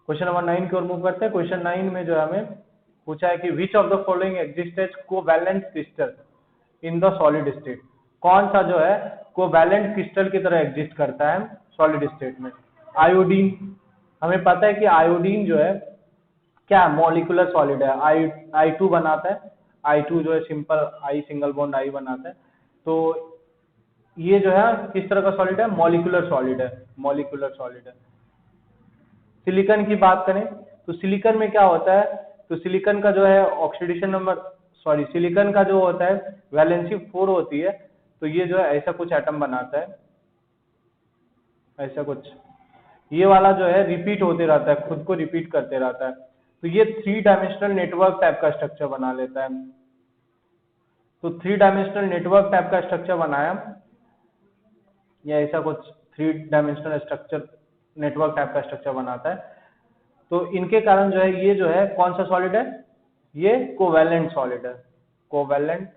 Question number 9 की ओर मूव करते हैं। क्वेश्चन 9 में जो है हमें पूछा है कि which of the following exist as covalent crystal in the solid state, कौन सा जो है कोवैलेंट क्रिस्टल की तरह एग्जिस्ट करता है सॉलिड स्टेट में। आयोडीन, हमें पता है कि आयोडीन जो है क्या मॉलिक्यूलर सॉलिड है, I2 बनाता है, I2 जो है simple I single bond I बनाता है। तो ये जो है किस तरह का सॉलिड है, मॉलिक्यूलर सॉलिड है, मॉलिक्यूलर सॉलिड है। सिलिकॉन की बात करें तो सिलिकॉन में क्या होता है, तो सिलिकॉन का जो है ऑक्सीडेशन नंबर, सॉरी सिलिकॉन का जो होता है वैलेंसी 4 होती है। तो ये जो है ऐसा कुछ एटम बनाता है, ऐसा कुछ, ये वाला जो है रिपीट होते रहता है, खुद को रिपीट करते रहता है। तो ये 3 डायमेंशनल नेटवर्क टाइप का स्ट्रक्चर बना लेता है। तो 3 डायमेंशनल नेटवर्क टाइप का स्ट्रक्चर बनाया, या ऐसा कुछ 3 डायमेंशनल स्ट्रक्चर नेटवर्क टाइप का स्ट्रक्चर बनाता है। तो इनके कारण जो है ये जो है कौन सा सॉलिड है, ये कोवैलेंट सॉलिड है, कोवैलेंट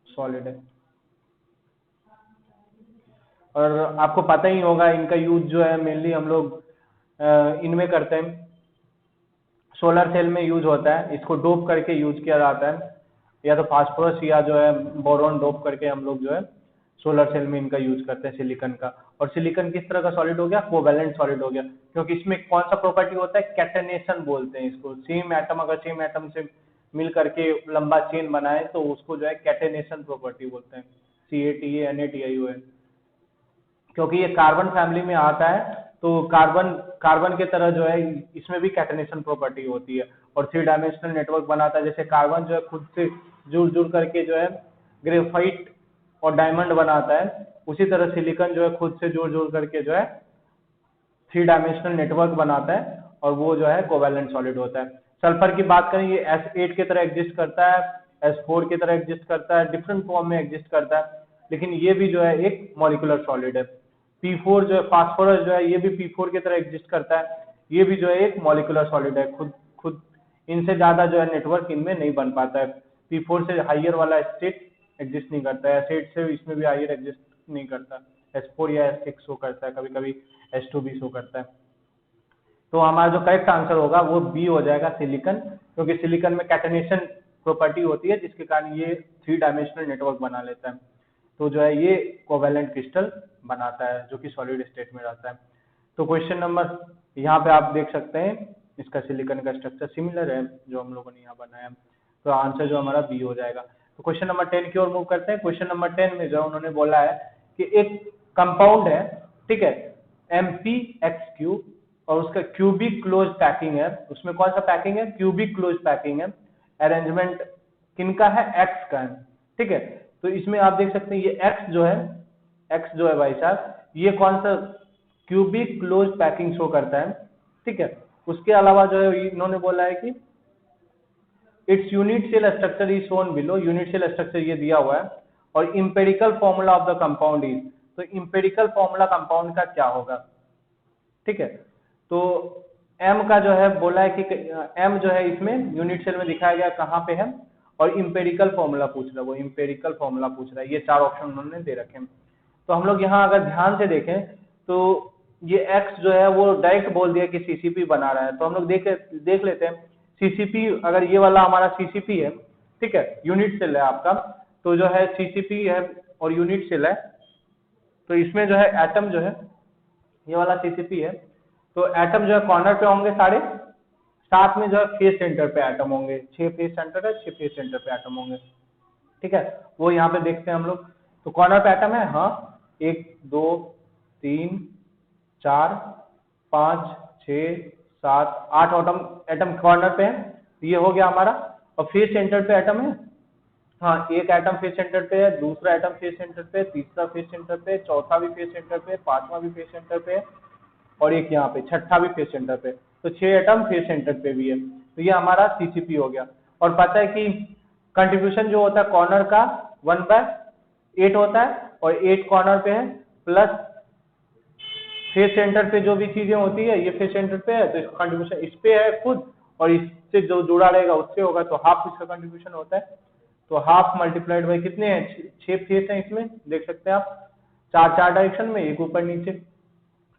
सॉलिड है। और आपको पता ही होगा इनका यूज जो है मेनली हम लोग इनमें करते हैं, सोलर सेल में यूज होता है, इसको डोप करके यूज किया जाता है, या तो फास्फोरस या जो है बोरॉन डोप करके हम लोग जो है सोलर सेल में इनका यूज करते हैं सिलिकॉन का। और सिलिकॉन किस तरह का सॉलिड हो गया, कोवैलेंट सॉलिड हो गया, क्योंकि इसमें कौन सा प्रॉपर्टी होता है, कैटेनेशन बोलते हैं इसको। सेम एटम अगर सेम एटम से मिल करके लंबा चेन बनाए तो उसको जो है कैटेनेशन प्रॉपर्टी बोलते हैं, CATA-NATION। क्योंकि ये कार्बन फैमिली में आता है, तो कार्बन के तरह जो है इसमें भी कैटेनेशन प्रॉपर्टी होती है और 3 डायमेंशनल नेटवर्क बनाता है। जैसे कार्बन जो है खुद से जुड़ जुड़ करके जो है ग्रेफाइट और डायमंड बनाता है, उसी तरह सिलिकॉन जो है खुद से जुड़ जुड़ करके जो है 3 डायमेंशनल नेटवर्क बनाता है और वो जो है कोवैलेंट सॉलिड होता है। सल्फर की बात करें, ये S8 की तरह एग्जिस्ट करता है, S4 की तरह एग्जिस्ट करता है, डिफरेंट फॉर्म में एग्जिस्ट करता है, लेकिन ये भी जो है एक मॉलिक्यूलर सॉलिड है। P4 जो है फास्फोरस जो है ये भी P4 की तरह एग्जिस्ट करता है, ये भी जो है एक मॉलिक्यूलर सॉलिड है। खुद खुद इनसे ज्यादा जो है नेटवर्क इनमें नहीं बन पाता है। P4 से हाइयर वाला स्टेट एग्जिस्ट नहीं करता है, S8 से इसमें भी हाइयर एग्जिस्ट नहीं करता, S4 या S6 शो करता है, कभी कभी S2 भी शो करता है। तो हमारा जो करेक्ट आंसर होगा वो बी हो जाएगा, सिलिकॉन, क्योंकि सिलिकॉन में कैटेनेशन प्रॉपर्टी होती है जिसके कारण ये 3 डायमेंशनल नेटवर्क बना लेता है। तो जो है ये कोवैलेंट क्रिस्टल बनाता है जो कि सॉलिड स्टेट में रहता है। तो क्वेश्चन नंबर यहाँ पे आप देख सकते हैं, इसका सिलिकॉन का स्ट्रक्चर सिमिलर है जो हम लोगों ने यहाँ बनाया, तो आंसर जो हमारा बी हो जाएगा। तो क्वेश्चन नंबर 10 की ओर मूव करते हैं। क्वेश्चन नंबर 10 में जो उन्होंने बोला है कि एक कंपाउंड है, ठीक है, MpX3 और उसका क्यूबिक क्लोज पैकिंग है, उसमें कौन सा पैकिंग है, क्यूबिक क्लोज पैकिंग है, अरेंजमेंट किनका है, एक्स का है। ठीक है, तो इसमें आप देख सकते हैं ये एक्स जो है भाई साहब, ये कौन सा क्यूबिक क्लोज पैकिंग शो करता है। ठीक है, उसके अलावा जो है इन्होंने बोला है कि its unit cell structure is shown below, unit cell structure ये दिया हुआ है, और empirical formula of the compound is, तो इंपेरिकल फॉर्मूला कंपाउंड का क्या होगा। ठीक है, तो एम का जो है बोला है कि एम जो है इसमें यूनिट सेल में दिखाया गया कहाँ पे है, और इंपेरिकल फॉर्मूला पूछ रहा है, वो इंपेरिकल फॉर्मूला पूछ रहा है। ये 4 ऑप्शन उन्होंने दे रखे हैं। तो हम लोग यहाँ अगर ध्यान से देखें तो ये एक्स जो है वो डायरेक्ट बोल दिया कि CCP बना रहा है, तो हम लोग देख लेते हैं सीसीपी, अगर ये वाला हमारा सीसीपी है, ठीक है, यूनिट सेल है आपका, तो जो है सीसीपी है और यूनिट सेल है, तो इसमें जो है एटम जो है, ये वाला सीसीपी है, तो एटम जो है कॉर्नर पे होंगे सारे, साथ में जो है फेस सेंटर पे एटम होंगे, 6 फेस सेंटर है, 6 फेस सेंटर पे एटम होंगे, ठीक है। वो यहाँ पे देखते हैं हम लोग, तो कॉर्नर पे एटम है, हाँ, 1 2 3 4 5 6 7 8 एटम, एटम कॉर्नर पे है, ये हो गया हमारा। और फेस सेंटर पे एटम है, हाँ, एक एटम फेस सेंटर पे है, दूसरा एटम फेस सेंटर पे, तीसरा फेस सेंटर पे, चौथा भी फेस सेंटर पे, पांचवा भी फेस सेंटर पे, और एक यहाँ पे छठा भी फेस सेंटर पे, तो 6 एटम फेस सेंटर पे भी है, तो ये हमारा सीसीपी हो गया। और पता है कि कंट्रीब्यूशन जो होता है कॉर्नर का 1/8 होता है, और 8 कॉर्नर पे है, प्लस फेस सेंटर पे जो भी चीजें होती है ये फेस सेंटर पे है, तो इसका कंट्रीब्यूशन इस पे है खुद, और इससे जो जुड़ा रहेगा उससे होगा, तो हाफ इसका कंट्रीब्यूशन होता है। तो हाफ मल्टीप्लाइड बाई कितने हैं, 6 फेस हैं इसमें, देख सकते हैं आप, 4 डायरेक्शन में, एक ऊपर नीचे।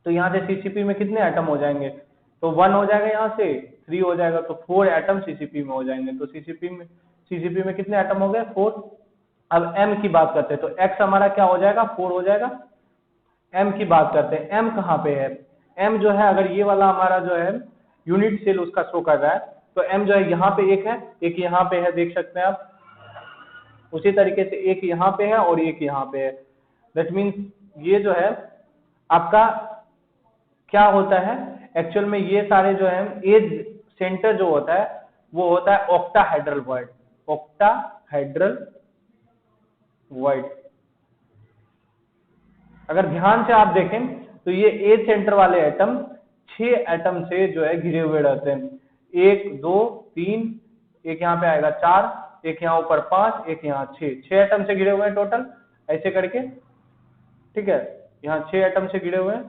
तो यहाँ से सीसीपी में कितने एटम हो जाएंगे, तो 1 हो जाएगा, यहाँ से 3 हो जाएगा, तो 4 एटम सीसीपी में हो जाएंगे। तो सीसीपी में कितने एटम हो गए, 4। अब एम की बात करते हैं, तो एक्स हमारा क्या हो जाएगा, 4 हो जाएगा। एम की बात करते हैं, एम कहाँ पे है, एम जो है, अगर ये वाला हमारा जो है यूनिट सेल उसका शो कर रहा है, तो एम जो है यहाँ पे एक है, एक यहाँ पे है, देख सकते हैं आप। उसी तरीके से एक यहाँ पे है और एक यहाँ पे है, दैट मीन्स ये जो है आपका क्या होता है, एक्चुअल में ये सारे जो है एज सेंटर जो होता है वो होता है ऑक्टाहेड्रल वॉइड, ऑक्टाहेड्रल वॉइड। अगर ध्यान से आप देखें तो ये एज सेंटर वाले एटम 6 एटम से जो है घिरे हुए रहते हैं, 1 2 3, एक यहाँ पे आएगा 4, एक यहाँ ऊपर 5, एक यहाँ 6 एटम से घिरे हुए हैं टोटल, ऐसे करके, ठीक है, यहाँ 6 एटम से घिरे हुए हैं।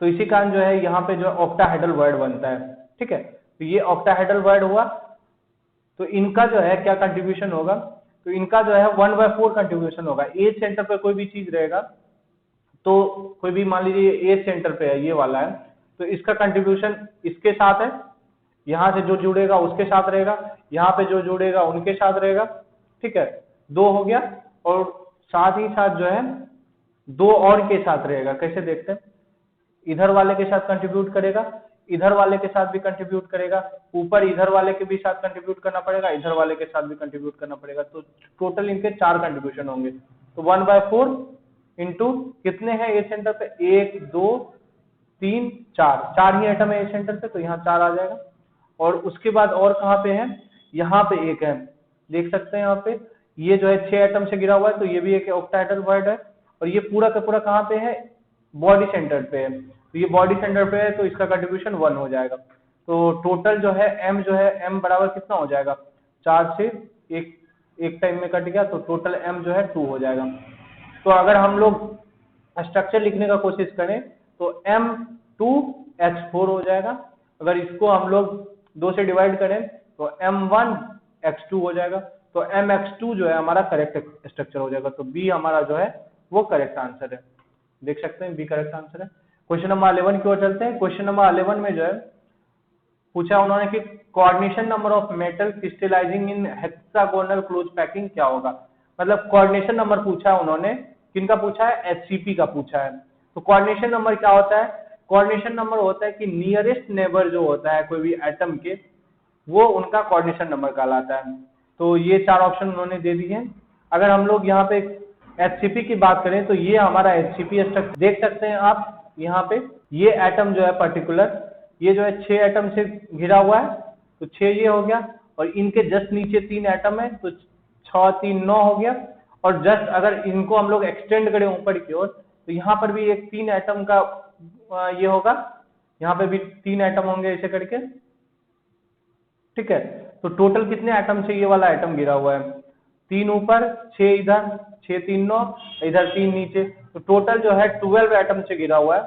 तो इसी कारण जो है यहाँ पे जो ऑक्टाहेड्रल वर्ड बनता है, ठीक है। तो ये ऑक्टाहेड्रल वर्ड हुआ, तो इनका जो है क्या कंट्रीब्यूशन होगा, तो इनका जो है 1/4 कंट्रीब्यूशन होगा। एज सेंटर पे कोई भी चीज रहेगा, तो कोई भी मान लीजिए एज सेंटर पे है, ये वाला है, तो इसका कंट्रीब्यूशन इसके साथ है, यहाँ से जो जुड़ेगा उसके साथ रहेगा, यहाँ पे जो जुड़ेगा उनके साथ रहेगा, ठीक है, 2 हो गया। और साथ ही साथ जो है 2 और के साथ रहेगा, कैसे देखते हैं, इधर वाले के साथ कंट्रीब्यूट करेगा, इधर वाले के साथ भी कंट्रीब्यूट करेगा, ऊपर इधर वाले के भी साथ कंट्रीब्यूट करना पड़ेगा, इधर वाले के साथ भी कंट्रीब्यूट करना पड़ेगा, तो टोटल इनके 4 कंट्रीब्यूशन होंगे। तो 1/4 इंटू कितने हैं एज सेंटर पे, 1 2 3 4 ही एटम है एज सेंटर पे, तो यहाँ 4 आ जाएगा। और उसके बाद और कहाँ पे है, यहाँ पे एक है, देख सकते हैं यहाँ पे, ये जो है 6 एटम से गिरा हुआ है, तो ये भी एक ऑक्टाहेड्रल वर्ड है। और ये पूरा का पूरा कहाँ पे है, बॉडी सेंटर पे है, तो ये बॉडी सेंटर पे है, तो इसका कंट्रीब्यूशन 1 हो जाएगा। तो टोटल जो है एम जो है, एम बराबर कितना हो जाएगा, 4 से एक टाइम में कट गया, तो टोटल एम जो है 2 हो जाएगा। तो अगर हम लोग स्ट्रक्चर लिखने का कोशिश करें तो M2H4 हो जाएगा। अगर इसको हम लोग 2 से डिवाइड करें तो M1X2 हो जाएगा। तो MX2 जो है हमारा करेक्ट स्ट्रक्चर हो जाएगा। तो बी हमारा जो है वो करेक्ट आंसर है, देख सकते हैं बी करेक्ट आंसर है। क्वेश्चन नंबर 11 की ओर चलते हैं। क्वेश्चन नंबर 11 में जो है पूछा उन्होंने कि coordination number of metal crystallizing in hexagonal close packing क्या होगा। मतलब कोऑर्डिनेशन नंबर पूछा है उन्होंने, किनका पूछा है, एचसीपी का पूछा है। तो कोऑर्डिनेशन नंबर क्या होता है, कोऑर्डिनेशन नंबर होता है कि नियरेस्ट नेबर जो होता है कोई भी एटम के, वो उनका कोऑर्डिनेशन नंबर कहलाता है। तो ये 4 ऑप्शन उन्होंने दे दिए हैं। अगर हम लोग यहाँ पे एचसीपी की बात करें तो ये हमारा एचसीपी स्ट्रक्चर देख सकते हैं आप, यहाँ पे ये एटम जो है पर्टिकुलर, ये जो है 6 एटम से घिरा हुआ है, तो 6 ये हो गया, और इनके जस्ट नीचे 3 एटम है, तो 6 3 9 हो गया। और जस्ट अगर इनको हम लोग एक्सटेंड करें ऊपर की ओर, तो यहाँ पर भी एक 3 एटम का ये होगा, यहाँ पे भी 3 एटम होंगे ऐसे करके, ठीक है। तो टोटल कितने एटम से ये वाला एटम गिरा हुआ है, 3 ऊपर 6 इधर, 6 3 9, इधर 3 नीचे, तो टोटल जो है 12 एटम से गिरा हुआ है।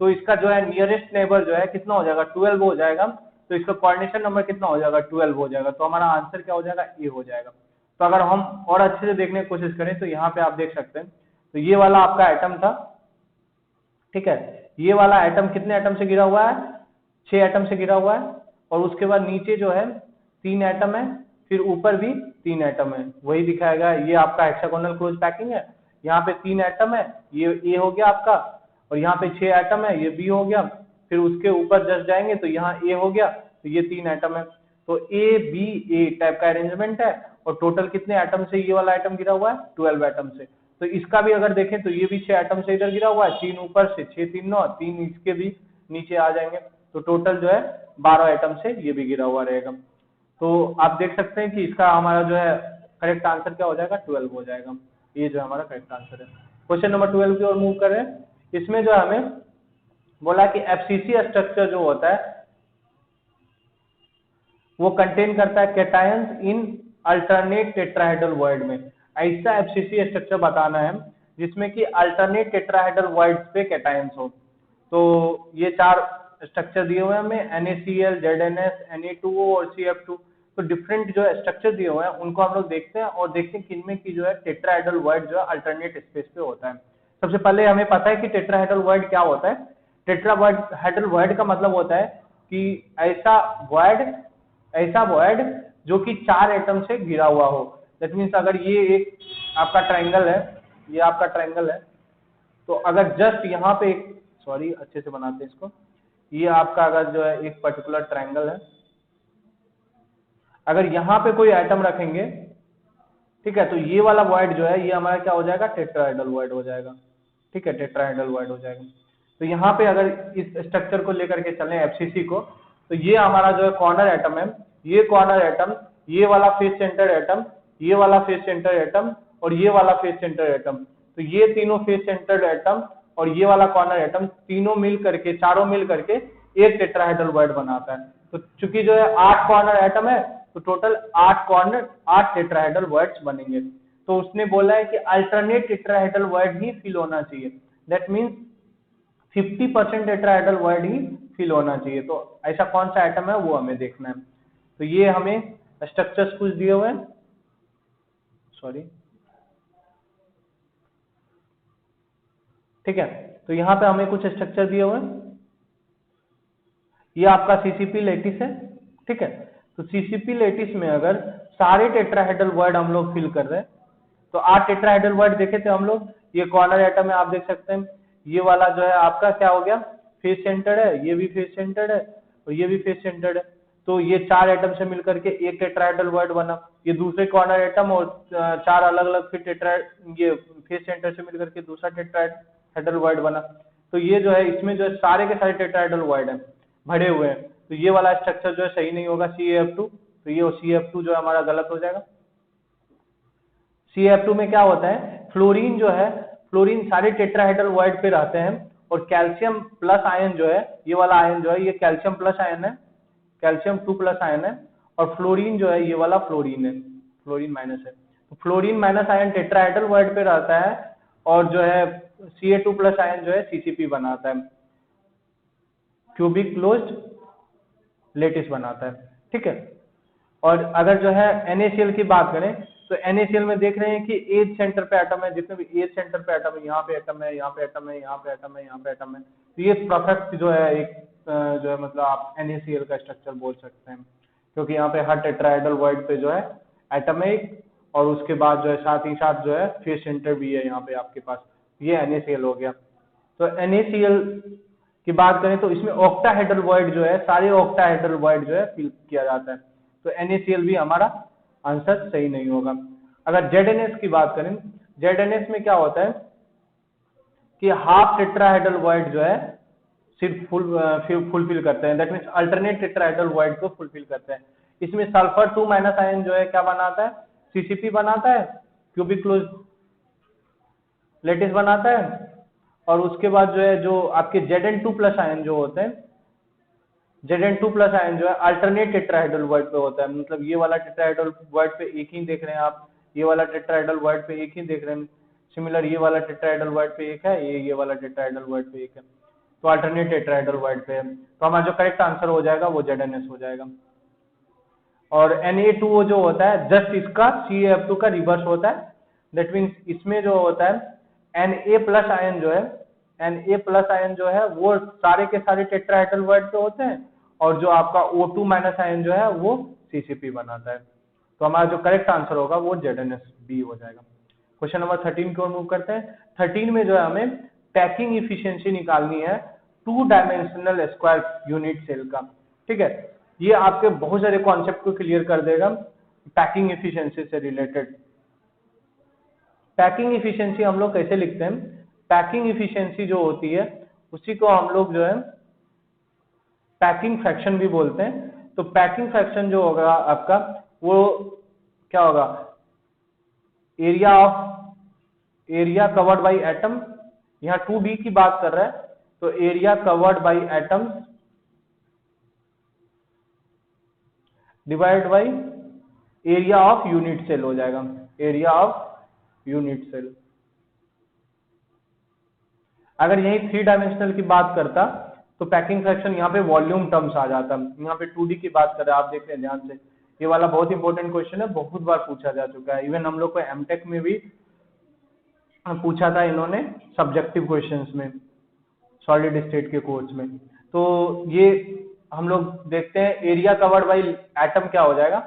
तो इसका जो है नियरेस्ट नेबर जो है कितना हो जाएगा, 12 हो जाएगा। तो इसका कोऑर्डिनेशन नंबर कितना हो जाएगा, 12 हो जाएगा। तो हमारा आंसर क्या हो जाएगा, ए हो जाएगा। तो अगर हम और अच्छे से देखने की कोशिश करें तो यहाँ पे आप देख सकते हैं, तो ये वाला आपका एटम था, ठीक है, ये वाला एटम कितने एटम से गिरा हुआ है, 6 एटम से घिरा हुआ है, और उसके बाद नीचे जो है 3 एटम है, फिर ऊपर भी 3 एटम है, वही दिखाएगा। ये आपका हेक्सागोनल क्लोज पैकिंग है। यहाँ पे 3 एटम है, ये ए हो गया आपका, और यहाँ पे 6 एटम है, ये बी हो गया। फिर उसके ऊपर जस्ट जाएंगे तो यहाँ ए हो गया, तो ये 3 एटम है। तो ए बी ए टाइप का अरेंजमेंट है, और टोटल कितने एटम से ये वाला एटम गिरा हुआ है, 12 एटम से। तो इसका भी अगर देखें तो ये भी 6 एटम से इधर गिरा हुआ है, 3 ऊपर से, 6 3 9, 3 इसके भी नीचे आ जाएंगे, तो टोटल जो है 12 एटम से ये भी गिरा हुआ रहेगा। तो आप देख सकते हैं कि इसका हमारा जो है करेक्ट आंसर क्या हो जाएगा, 12 हो जाएगा। ये जो हमारा करेक्ट आंसर है। क्वेश्चन नंबर 12 की ओर मूव कर रहे हैं। इसमें जो हमें बोला कि एफसीसी स्ट्रक्चर जो होता है वो कंटेन करता है cations in alternate tetrahedral void में। ऐसा एफसीसी स्ट्रक्चर बताना है जिसमें कि अल्टरनेट टेट्राहेड्रल वॉइड्स पे कैटायंस हो। तो ये 4 स्ट्रक्चर दिए हुए हैं हमें, NaCl, ZnS, Na2O और CF2। तो डिफरेंट जो स्ट्रक्चर दिए हुए हैं उनको हम लोग देखते हैं, और देखते हैं किनमें की जो है टेट्राहेड्रल वॉइड जो है अल्टरनेट स्पेस पे होता है। सबसे पहले हमें पता है कि टेट्राहेड्रल वॉइड क्या होता है। टेट्राहेड्रल वॉइड का मतलब होता है कि ऐसा वॉइड जो कि 4 एटम से घिरा हुआ हो। दैट मीन्स अगर ये एक आपका ट्रायंगल है, ये आपका ट्रायंगल है, तो अगर जस्ट यहाँ पे एक, सॉरी अच्छे से बनाते हैं इसको, ये आपका अगर जो है एक पर्टिकुलर ट्रायंगल है, अगर यहाँ पे कोई एटम रखेंगे, ठीक है, तो ये वाला वॉइड जो है ये हमारा क्या हो जाएगा, टेट्राहेड्रल वॉइड हो जाएगा। ठीक है, टेट्राहेड्रल वॉइड हो जाएगा। तो यहाँ पे अगर इस स्ट्रक्चर को लेकर के चलें एफसीसी को, तो ये हमारा जो है कॉर्नर एटम है, ये कॉर्नर एटम, ये वाला फेस सेंटर एटम, ये वाला फेस सेंटर एटम, और ये वाला फेस सेंटर एटम। तो ये तीनों फेस सेंटर एटम और ये वाला कॉर्नर एटम तीनों मिल करके, चारों मिल करके एक टेट्राहेड्रल वॉइड बनाता है। तो चूंकि जो है 8 कॉर्नर एटम है, तो टोटल 8 टेट्राहेड्रल वॉइड्स बनेंगे। तो उसने बोला है कि अल्टरनेट टेट्राहेड्रल वॉइड ही फिल होना चाहिए। दैट मीन्स 50% टेट्राहेड्रल वॉइड ही फिल होना चाहिए। तो ऐसा कौन सा एटम है वो हमें देखना है। तो ये हमें स्ट्रक्चर्स कुछ दिए हुए हैं, सॉरी, ठीक है। तो यहाँ पे हमें कुछ स्ट्रक्चर दिए हुए हैं। ये आपका सीसीपी लेटिस है, ठीक है। तो सीसीपी लेटिस में अगर सारे टेट्राहेड्रल वॉइड हम लोग फिल कर रहे हैं, तो 8 टेट्राहेड्रल वॉइड देखे थे हम लोग। ये कॉर्नर एटम है, आप देख सकते हैं। ये वाला जो है आपका क्या हो गया, फेस सेंटर्ड है, ये भी फेस सेंटर्ड है, और ये भी फेस सेंटर्ड है। तो ये 4 एटम से मिलकर के एक टेट्राहेड्रल वॉइड बना। ये दूसरे कॉर्नर एटम और 4 अलग अलग फिर ये फेस सेंटर से मिलकर के दूसरा टेट्राहेड्रल वॉइड बना। तो ये जो है इसमें जो है सारे के सारे टेट्राहेड्रल वॉइड है भरे हुए हैं। तो ये वाला स्ट्रक्चर जो है सही नहीं होगा, CF2। तो ये CF2 जो है हमारा गलत हो जाएगा। CF2 में क्या होता है, फ्लोरीन जो है, फ्लोरीन सारे टेट्राहेड्रल वॉइड पे रहते हैं, और कैल्शियम प्लस आयन जो है, ये वाला आयन जो है ये कैल्शियम प्लस आयन है, कैल्शियम 2 प्लस आयन है, और फ्लोरीन जो है ये वाला फ्लोरीन है, फ्लोरीन माइनस है। तो fluorine minus ion tetrahedral void पे रहता है, और जो है Ca2 प्लस आयन जो है CCP बनाता है, क्यूबिक क्लोज्ड लेटिस बनाता है, ठीक है। और अगर जो है NaCl की बात करें, तो NaCl में देख रहे हैं कि एज सेंटर पे एटम है, जितने भी एज सेंटर पे एटम है, यहाँ पे एटम है, यहाँ पे एटम है, यहाँ पे एटम है, यहाँ पे एटम है। तो ये परफेक्ट जो है एक जो है मतलब आप NaCl का स्ट्रक्चर बोल सकते हैं, क्योंकि यहाँ पे हर टेट्राहेड्रल वॉइड पे जो है एटम है एक, और उसके बाद जो है साथ ही साथ जो है फेस सेंटर भी है यहाँ पे आपके पास। ये NaCl हो गया। तो NaCl की बात करें तो इसमें ऑक्टाहेड्रल वॉइड जो है, सारे ऑक्टाहेड्रल वॉइड जो है फिल किया जाता है। तो NaCl भी हमारा आंसर सही नहीं होगा। अगर ZnS की बात करें, ZnS में क्या होता है कि हाफ टेट्राहेड्रल वॉइड जो है सिर्फ फुलफिल करते हैं। That means alternate tetrahedral void को फुलफिल करते हैं। इसमें सल्फर 2 माइनस आयन जो है क्या बनाता है, CCP बनाता है, क्यूबिक क्लोज लेटिस बनाता है, और उसके बाद जो है जो आपके Zn2 प्लस आयन जो होते हैं, Zn2 प्लस आयन जो है अल्टरनेट टेट्राहेड्रल वॉइड पे होता है। मतलब ये वाला टेट्राहेड्रल वॉइड पे एक ही देख रहे हैं आप, ये वाला टेट्राहेड्रल वॉइड पे एक ही देख रहे हैं। सिमिलर ये वाला टेट्राहेड्रल वॉइड पे एक है, ये वाला टेट्राहेड्रल वॉइड पे एक है। तो अल्टरनेट टेट्राहेड्रल वॉइड पे है। तो हमारा जो करेक्ट आंसर हो जाएगा वो ZnS हो जाएगा। और Na2O जो होता है जस्ट इसका CF2 का रिवर्स होता है। दैट मीन्स इसमें जो होता है Na प्लस आयन जो है, Na प्लस आयन जो है वो सारे के सारे टेट्राहेड्रल वॉइड पे होते हैं, और जो आपका O2 माइनस आयन जो है वो CCP बनाता है। तो हमारा जो करेक्ट आंसर होगा वो ZnSb हो जाएगा। क्वेश्चन नंबर 13 की ओर मूव करते हैं। 13 में जो है हमें पैकिंग इफिशियंसी निकालनी है 2 डायमेंशनल स्क्वायर यूनिट सेल का। ठीक है, ये आपके बहुत सारे कॉन्सेप्ट को क्लियर कर देगा पैकिंग इफिशियंसी से रिलेटेड। पैकिंग इफिशियंसी हम लोग कैसे लिखते हैं, पैकिंग इफिशियंसी जो होती है उसी को हम लोग जो है पैकिंग फ्रैक्शन भी बोलते हैं। तो पैकिंग फ्रैक्शन जो होगा आपका वो क्या होगा, एरिया कवर्ड बाय एटम, यहाँ 2D की बात कर रहा है तो area covered by atoms divide by area of unit cell हो जाएगा, एरिया ऑफ यूनिट सेल। अगर यही 3 डायमेंशनल की बात करता तो पैकिंग फ्रैक्शन यहाँ पे वॉल्यूम टर्म्स आ जाता, यहाँ पे 2D की बात कर रहे हैं। आप देख रहे हैं ध्यान से, ये वाला बहुत इंपॉर्टेंट क्वेश्चन है, बहुत बार पूछा जा चुका है। इवन हम लोग को एमटेक में भी पूछा था इन्होंने सब्जेक्टिव क्वेश्चंस में, सॉलिड स्टेट के कोर्स में। तो ये हम लोग देखते हैं एरिया कवर्ड बाई एटम क्या हो जाएगा।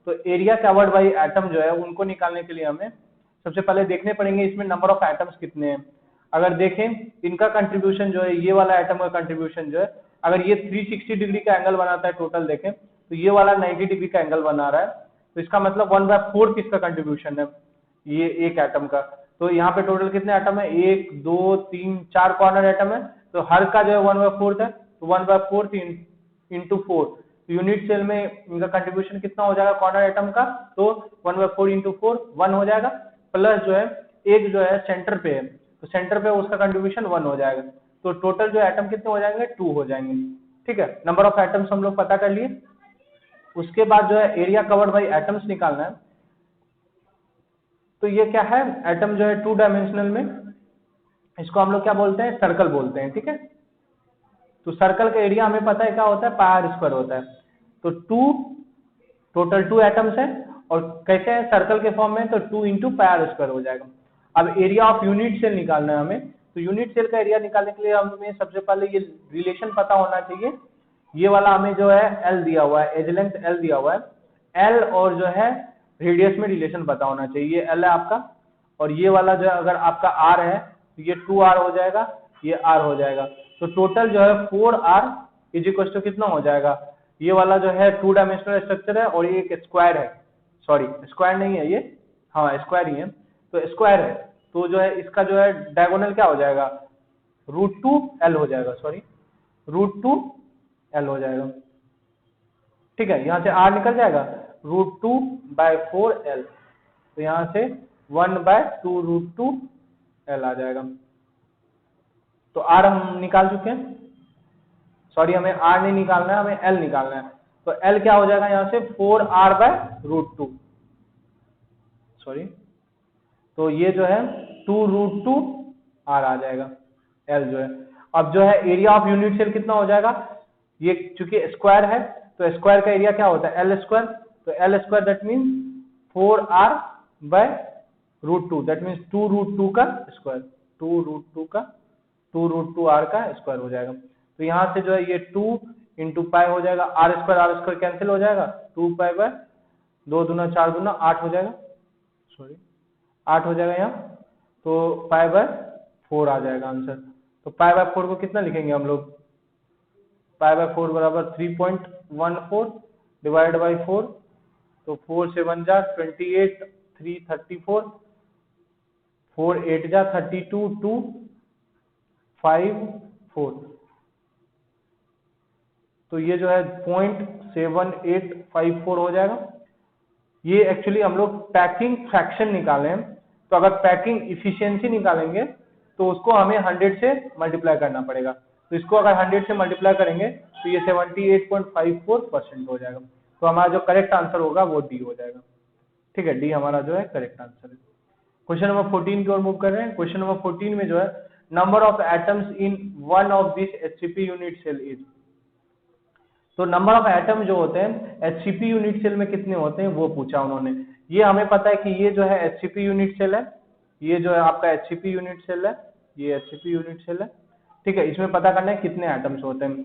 तो एरिया कवर्ड बाई एटम जो है उनको निकालने के लिए हमें सबसे पहले देखने पड़ेंगे इसमें नंबर ऑफ एटम्स कितने हैं। अगर देखें इनका कंट्रीब्यूशन जो है, ये वाला एटम का कंट्रीब्यूशन जो है, अगर ये 360 डिग्री का एंगल बनाता है टोटल देखें तो ये वाला 90 डिग्री का एंगल बना रहा है, तो इसका मतलब 1/4 किसका कंट्रीब्यूशन है, ये एक एटम का। तो यहाँ पे टोटल कितने एटम है, 1 2 3 4 कॉर्नर एटम है, तो हर का जो है 1/4 है, तो 1/4 इंटू 4, तो यूनिट सेल में इनका कंट्रीब्यूशन कितना हो जाएगा कॉर्नर एटम का, तो 1/4 इंटू 4 1 हो जाएगा, प्लस जो है एक जो है सेंटर पे है तो सेंटर पे उसका कंट्रीब्यूशन 1 हो जाएगा, तो टोटल जो एटम कितने हो जाएंगे 2 हो जाएंगे। ठीक है, नंबर ऑफ एटम्स हम लोग पता कर लिए। उसके बाद जो है एरिया कवर्ड बाई एटम्स निकालना है। तो ये क्या है, एटम जो है 2 डायमेंशनल में, इसको हम लोग क्या बोलते हैं, सर्कल बोलते हैं। ठीक है, तो सर्कल का एरिया हमें पता है क्या होता है, पाई स्क्वायर होता है। तो 2 टोटल 2 एटम्स है और कैसे है सर्कल के फॉर्म में, तो 2 इंटू पाई स्क्वायर हो जाएगा। अब एरिया ऑफ यूनिट सेल निकालना है हमें, तो यूनिट सेल का एरिया निकालने के लिए हमें सबसे पहले ये रिलेशन पता होना चाहिए। ये वाला हमें जो है एल दिया हुआ है, एज लेंथ एल दिया हुआ है, एल और जो है रेडियस में रिलेशन पता होना चाहिए। ये एल है आपका और ये वाला जो है अगर आपका आर है तो ये 2r हो जाएगा, ये आर हो जाएगा। तो टोटल जो है 4r इज इक्वल टू कितना हो जाएगा, ये वाला जो है 2 डायमेंशनल स्ट्रक्चर है और ये एक स्क्वायर है, सॉरी स्क्वायर नहीं है ये, हाँ स्क्वायर ही है, तो स्क्वायर है, तो जो है इसका जो है डायगोनल क्या हो जाएगा, √2l हो जाएगा, सॉरी √2l हो जाएगा। ठीक है, यहाँ से r निकल जाएगा √2/4l, तो यहाँ से 1/2√2l आ जाएगा। तो r हम निकाल चुके हैं, सॉरी हमें r नहीं निकालना है, हमें l निकालना है। तो l क्या हो जाएगा यहाँ से 4r/√2, सॉरी, तो ये जो है 2√2r आ जाएगा l जो है। अब जो है एरिया ऑफ यूनिट सेल कितना हो जाएगा, ये चूंकि स्क्वायर है तो स्क्वायर का एरिया क्या होता है l स्क्वायर, तो l square that mean 4r/√2 that mean 2√2 का स्क्वायर, 2√2r का स्क्वायर हो जाएगा। तो यहाँ से जो है ये 2 इंटू पाई हो जाएगा, r स्क्वायर कैंसिल हो जाएगा, 2 पाई बाय 2 दूना 4 दूना 8 हो जाएगा, सॉरी 8 हो जाएगा यहाँ, तो π/4 आ जाएगा आंसर। तो π/4 को कितना लिखेंगे हम लोग, π/4 बराबर 3.14 डिवाइड बाई 4, तो 4 से 1 जा 28, 3 34, 4 8 जा 32, 2 5 4, तो ये जो है 0.7854 हो जाएगा। ये एक्चुअली हम लोग पैकिंग फ्रैक्शन निकाले हैं, तो अगर पैकिंग इफिशियंसी निकालेंगे तो उसको हमें 100 से मल्टीप्लाई करना पड़ेगा, तो इसको अगर 100 से मल्टीप्लाई करेंगे तो ये 78.54% हो जाएगा। तो हमारा जो करेक्ट आंसर होगा वो डी हो जाएगा। ठीक है, डी हमारा जो है करेक्ट आंसर है। क्वेश्चन नंबर 14 की ओर मूव कर रहे हैं। क्वेश्चन नंबर 14 में जो है number of atoms in one of this HCP unit cell is, तो नंबर ऑफ एटम जो होते हैं HCP यूनिट सेल में कितने होते हैं वो पूछा उन्होंने। ये हमें पता है कि ये जो है HCP यूनिट सेल है, ये जो है आपका HCP यूनिट सेल है, ये HCP यूनिट सेल है। ठीक है, इसमें पता करना है कितने एटम्स होते हैं।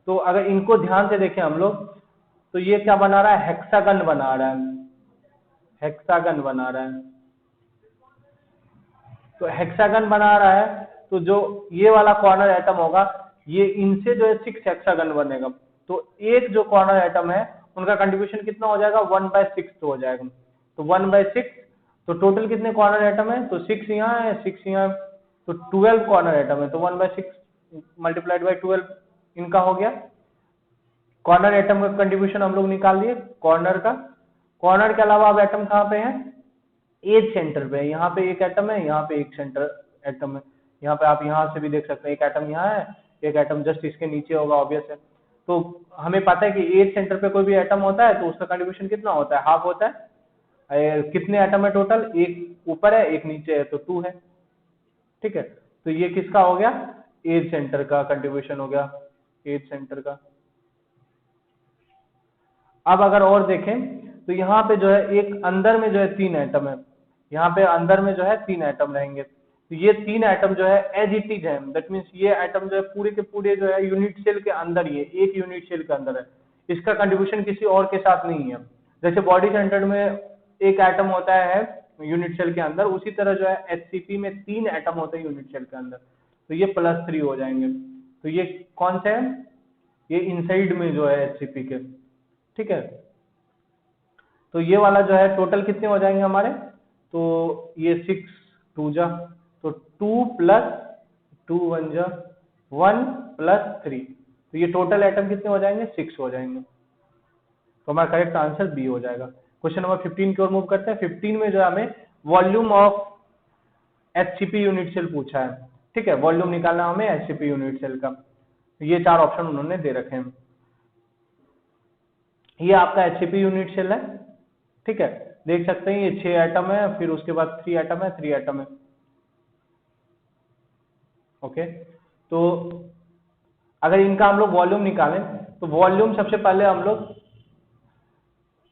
तो अगर इनको ध्यान से देखें हम लोग, तो ये क्या बना रहा है, हेक्सागन बना रहा है, हेक्सागन बना रहा है। तो हेक्सागन बना रहा है, तो जो ये वाला कॉर्नर एटम होगा, ये इनसे जो है 6 हेक्सागन बनेगा। तो एक जो कॉर्नर एटम है उनका कंट्रीब्यूशन कितना हो जाएगा, 1/6 हो जाएगा। तो 1/6, तो टोटल कितने कॉर्नर एटम है, तो 6 यहाँ है, 6 यहाँ, तो 12 कॉर्नर एटम है। तो 1/6 मल्टीप्लाइड बाई 12 इनका हो गया। कॉर्नर एटम का कंट्रीब्यूशन हम लोग निकाल दिए कॉर्नर का। कॉर्नर के अलावा अब एटम कहाँ पे है, एज सेंटर पे। यहाँ पे एक एटम है, यहाँ पे एक सेंटर एटम है। यहाँ पे आप यहाँ से भी देख सकते हैं, एक एटम यहाँ है, एक एटम जस्ट इसके नीचे होगा, ऑब्वियस है। तो हमें पता है कि एज सेंटर पे कोई भी एटम होता है तो उसका कंट्रीब्यूशन कितना होता है, हाफ होता है। कितने एटम है टोटल, एक ऊपर है एक नीचे है, तो 2 है। ठीक है, तो ये किसका हो गया, एज सेंटर का कंट्रीब्यूशन हो गया, एज सेंटर का। अब अगर और देखें तो यहाँ पे जो है एक अंदर में जो है 3 एटम है, यहाँ पे अंदर में जो है 3 एटम रहेंगे। तो ये 3 एटम जो है एज इट इज है, दैट मीन्स ये एटम जो है पूरे के पूरे जो है यूनिट सेल के अंदर ही है, एक यूनिट सेल के अंदर है। इसका कंट्रीब्यूशन किसी और के साथ नहीं है। जैसे बॉडी सेंटर में एक एटम होता है यूनिट सेल के अंदर, उसी तरह जो है एचसीपी में 3 एटम होते हैं यूनिट सेल के अंदर। तो ये +3 हो जाएंगे। तो ये कौन से है, ये इनसाइड में जो है एचसीपी के। ठीक है, तो ये वाला जो है टोटल कितने हो जाएंगे हमारे, तो ये 6 2 जा, तो 2 + 2 1 जा 1 + 3, तो ये टोटल एटम कितने हो जाएंगे, 6 हो जाएंगे। तो हमारा करेक्ट आंसर बी हो जाएगा। क्वेश्चन नंबर 15 की ओर मूव करते हैं। 15 में जो है हमें volume of HCP unit cell पूछा है। ठीक है, वॉल्यूम निकालना हमें एचसीपी यूनिट सेल का। ये 4 ऑप्शन उन्होंने दे रखे हैं। ये आपका एचसीपी यूनिट सेल है। ठीक है, देख सकते हैं ये 6 एटम है, फिर उसके बाद 3 एटम है, 3 एटम है। ओके, तो अगर इनका हम लोग वॉल्यूम निकालें तो वॉल्यूम सबसे पहले हम लोग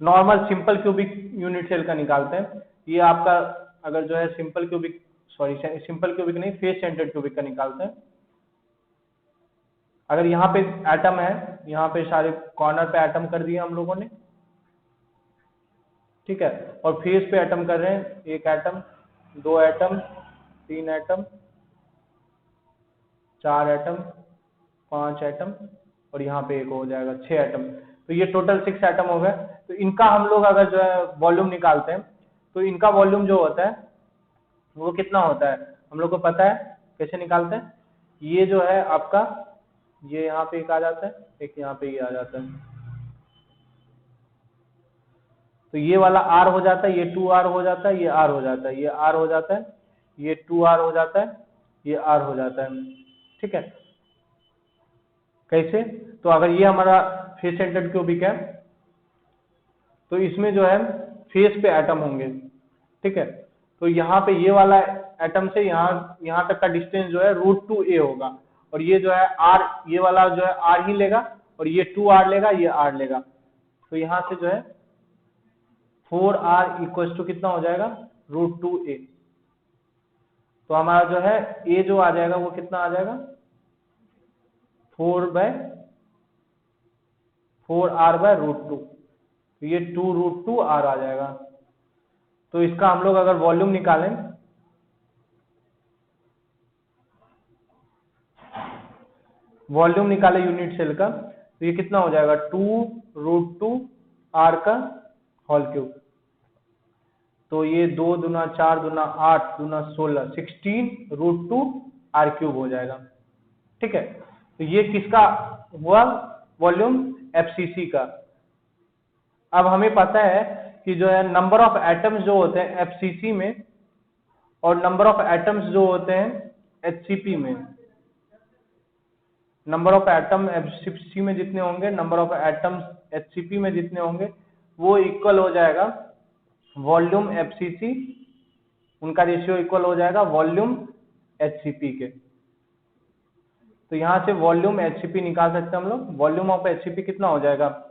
normal simple cubic unit cell का निकालते हैं। ये आपका अगर जो है simple cubic, sorry simple cubic नहीं, फेस सेंटर्ड क्यूबिक का निकालते हैं। अगर यहाँ पे एटम है, यहाँ पे सारे कॉर्नर पे एटम कर दिए हम लोगों ने। ठीक है, और फेस पे एटम कर रहे हैं, 1 atom, 2 atom, 3 atom, 4 atom, 5 atom, और यहाँ पे एक हो जाएगा 6 एटम। तो ये टोटल 6 एटम हो गए। तो इनका हम लोग अगर जो है वॉल्यूम निकालते हैं तो इनका वॉल्यूम जो होता है वो कितना होता है, हम लोग को पता है। कैसे निकालते हैं, ये जो है आपका, ये यहाँ पे एक आ जाता है, एक यहाँ पे ये आ जाता है। तो ये वाला R हो जाता है, ये 2R हो जाता है, ये R हो जाता है, ये R हो जाता है, ये 2R हो जाता है, ये R हो जाता है। ठीक है, कैसे, तो अगर ये हमारा फेस सेंटर्ड क्यूबिक है तो इसमें जो है फेस पे एटम होंगे। ठीक है, तो यहाँ पे ये वाला एटम से यहाँ तक का डिस्टेंस जो है √2a होगा, और ये जो है R, ये वाला जो है R ही लेगा, और ये 2R लेगा, ये R लेगा। तो यहाँ से जो है 4R इक्वल टू कितना हो जाएगा, √2a। तो हमारा जो है a जो आ जाएगा वो कितना आ जाएगा, 4/4R/√2। तो ये 2√2R आ जाएगा। तो इसका हम लोग अगर वॉल्यूम निकालें, वॉल्यूम निकाले यूनिट सेल का, तो ये कितना हो जाएगा, 2√2R का होल क्यूब। तो ये 2 दूना 4 दूना 8 दूना 16, 16√2R³ हो जाएगा। ठीक है, तो ये किसका हुआ वॉल्यूम, एफसीसी का। अब हमें पता है कि जो है नंबर ऑफ एटम्स जो होते हैं एफसीसी में और नंबर ऑफ एटम्स जो होते हैं एचसीपी में, नंबर ऑफ एटम एफसीसी में जितने होंगे, नंबर ऑफ एटम्स एचसीपी में जितने होंगे, वो इक्वल हो जाएगा वॉल्यूम एफसीसी, उनका रेशियो इक्वल हो जाएगा वॉल्यूम एचसीपी के। तो यहाँ से वॉल्यूम एचसीपी निकाल सकते हैं हम लोग। वॉल्यूम ऑफ एचसीपी कितना हो जाएगा,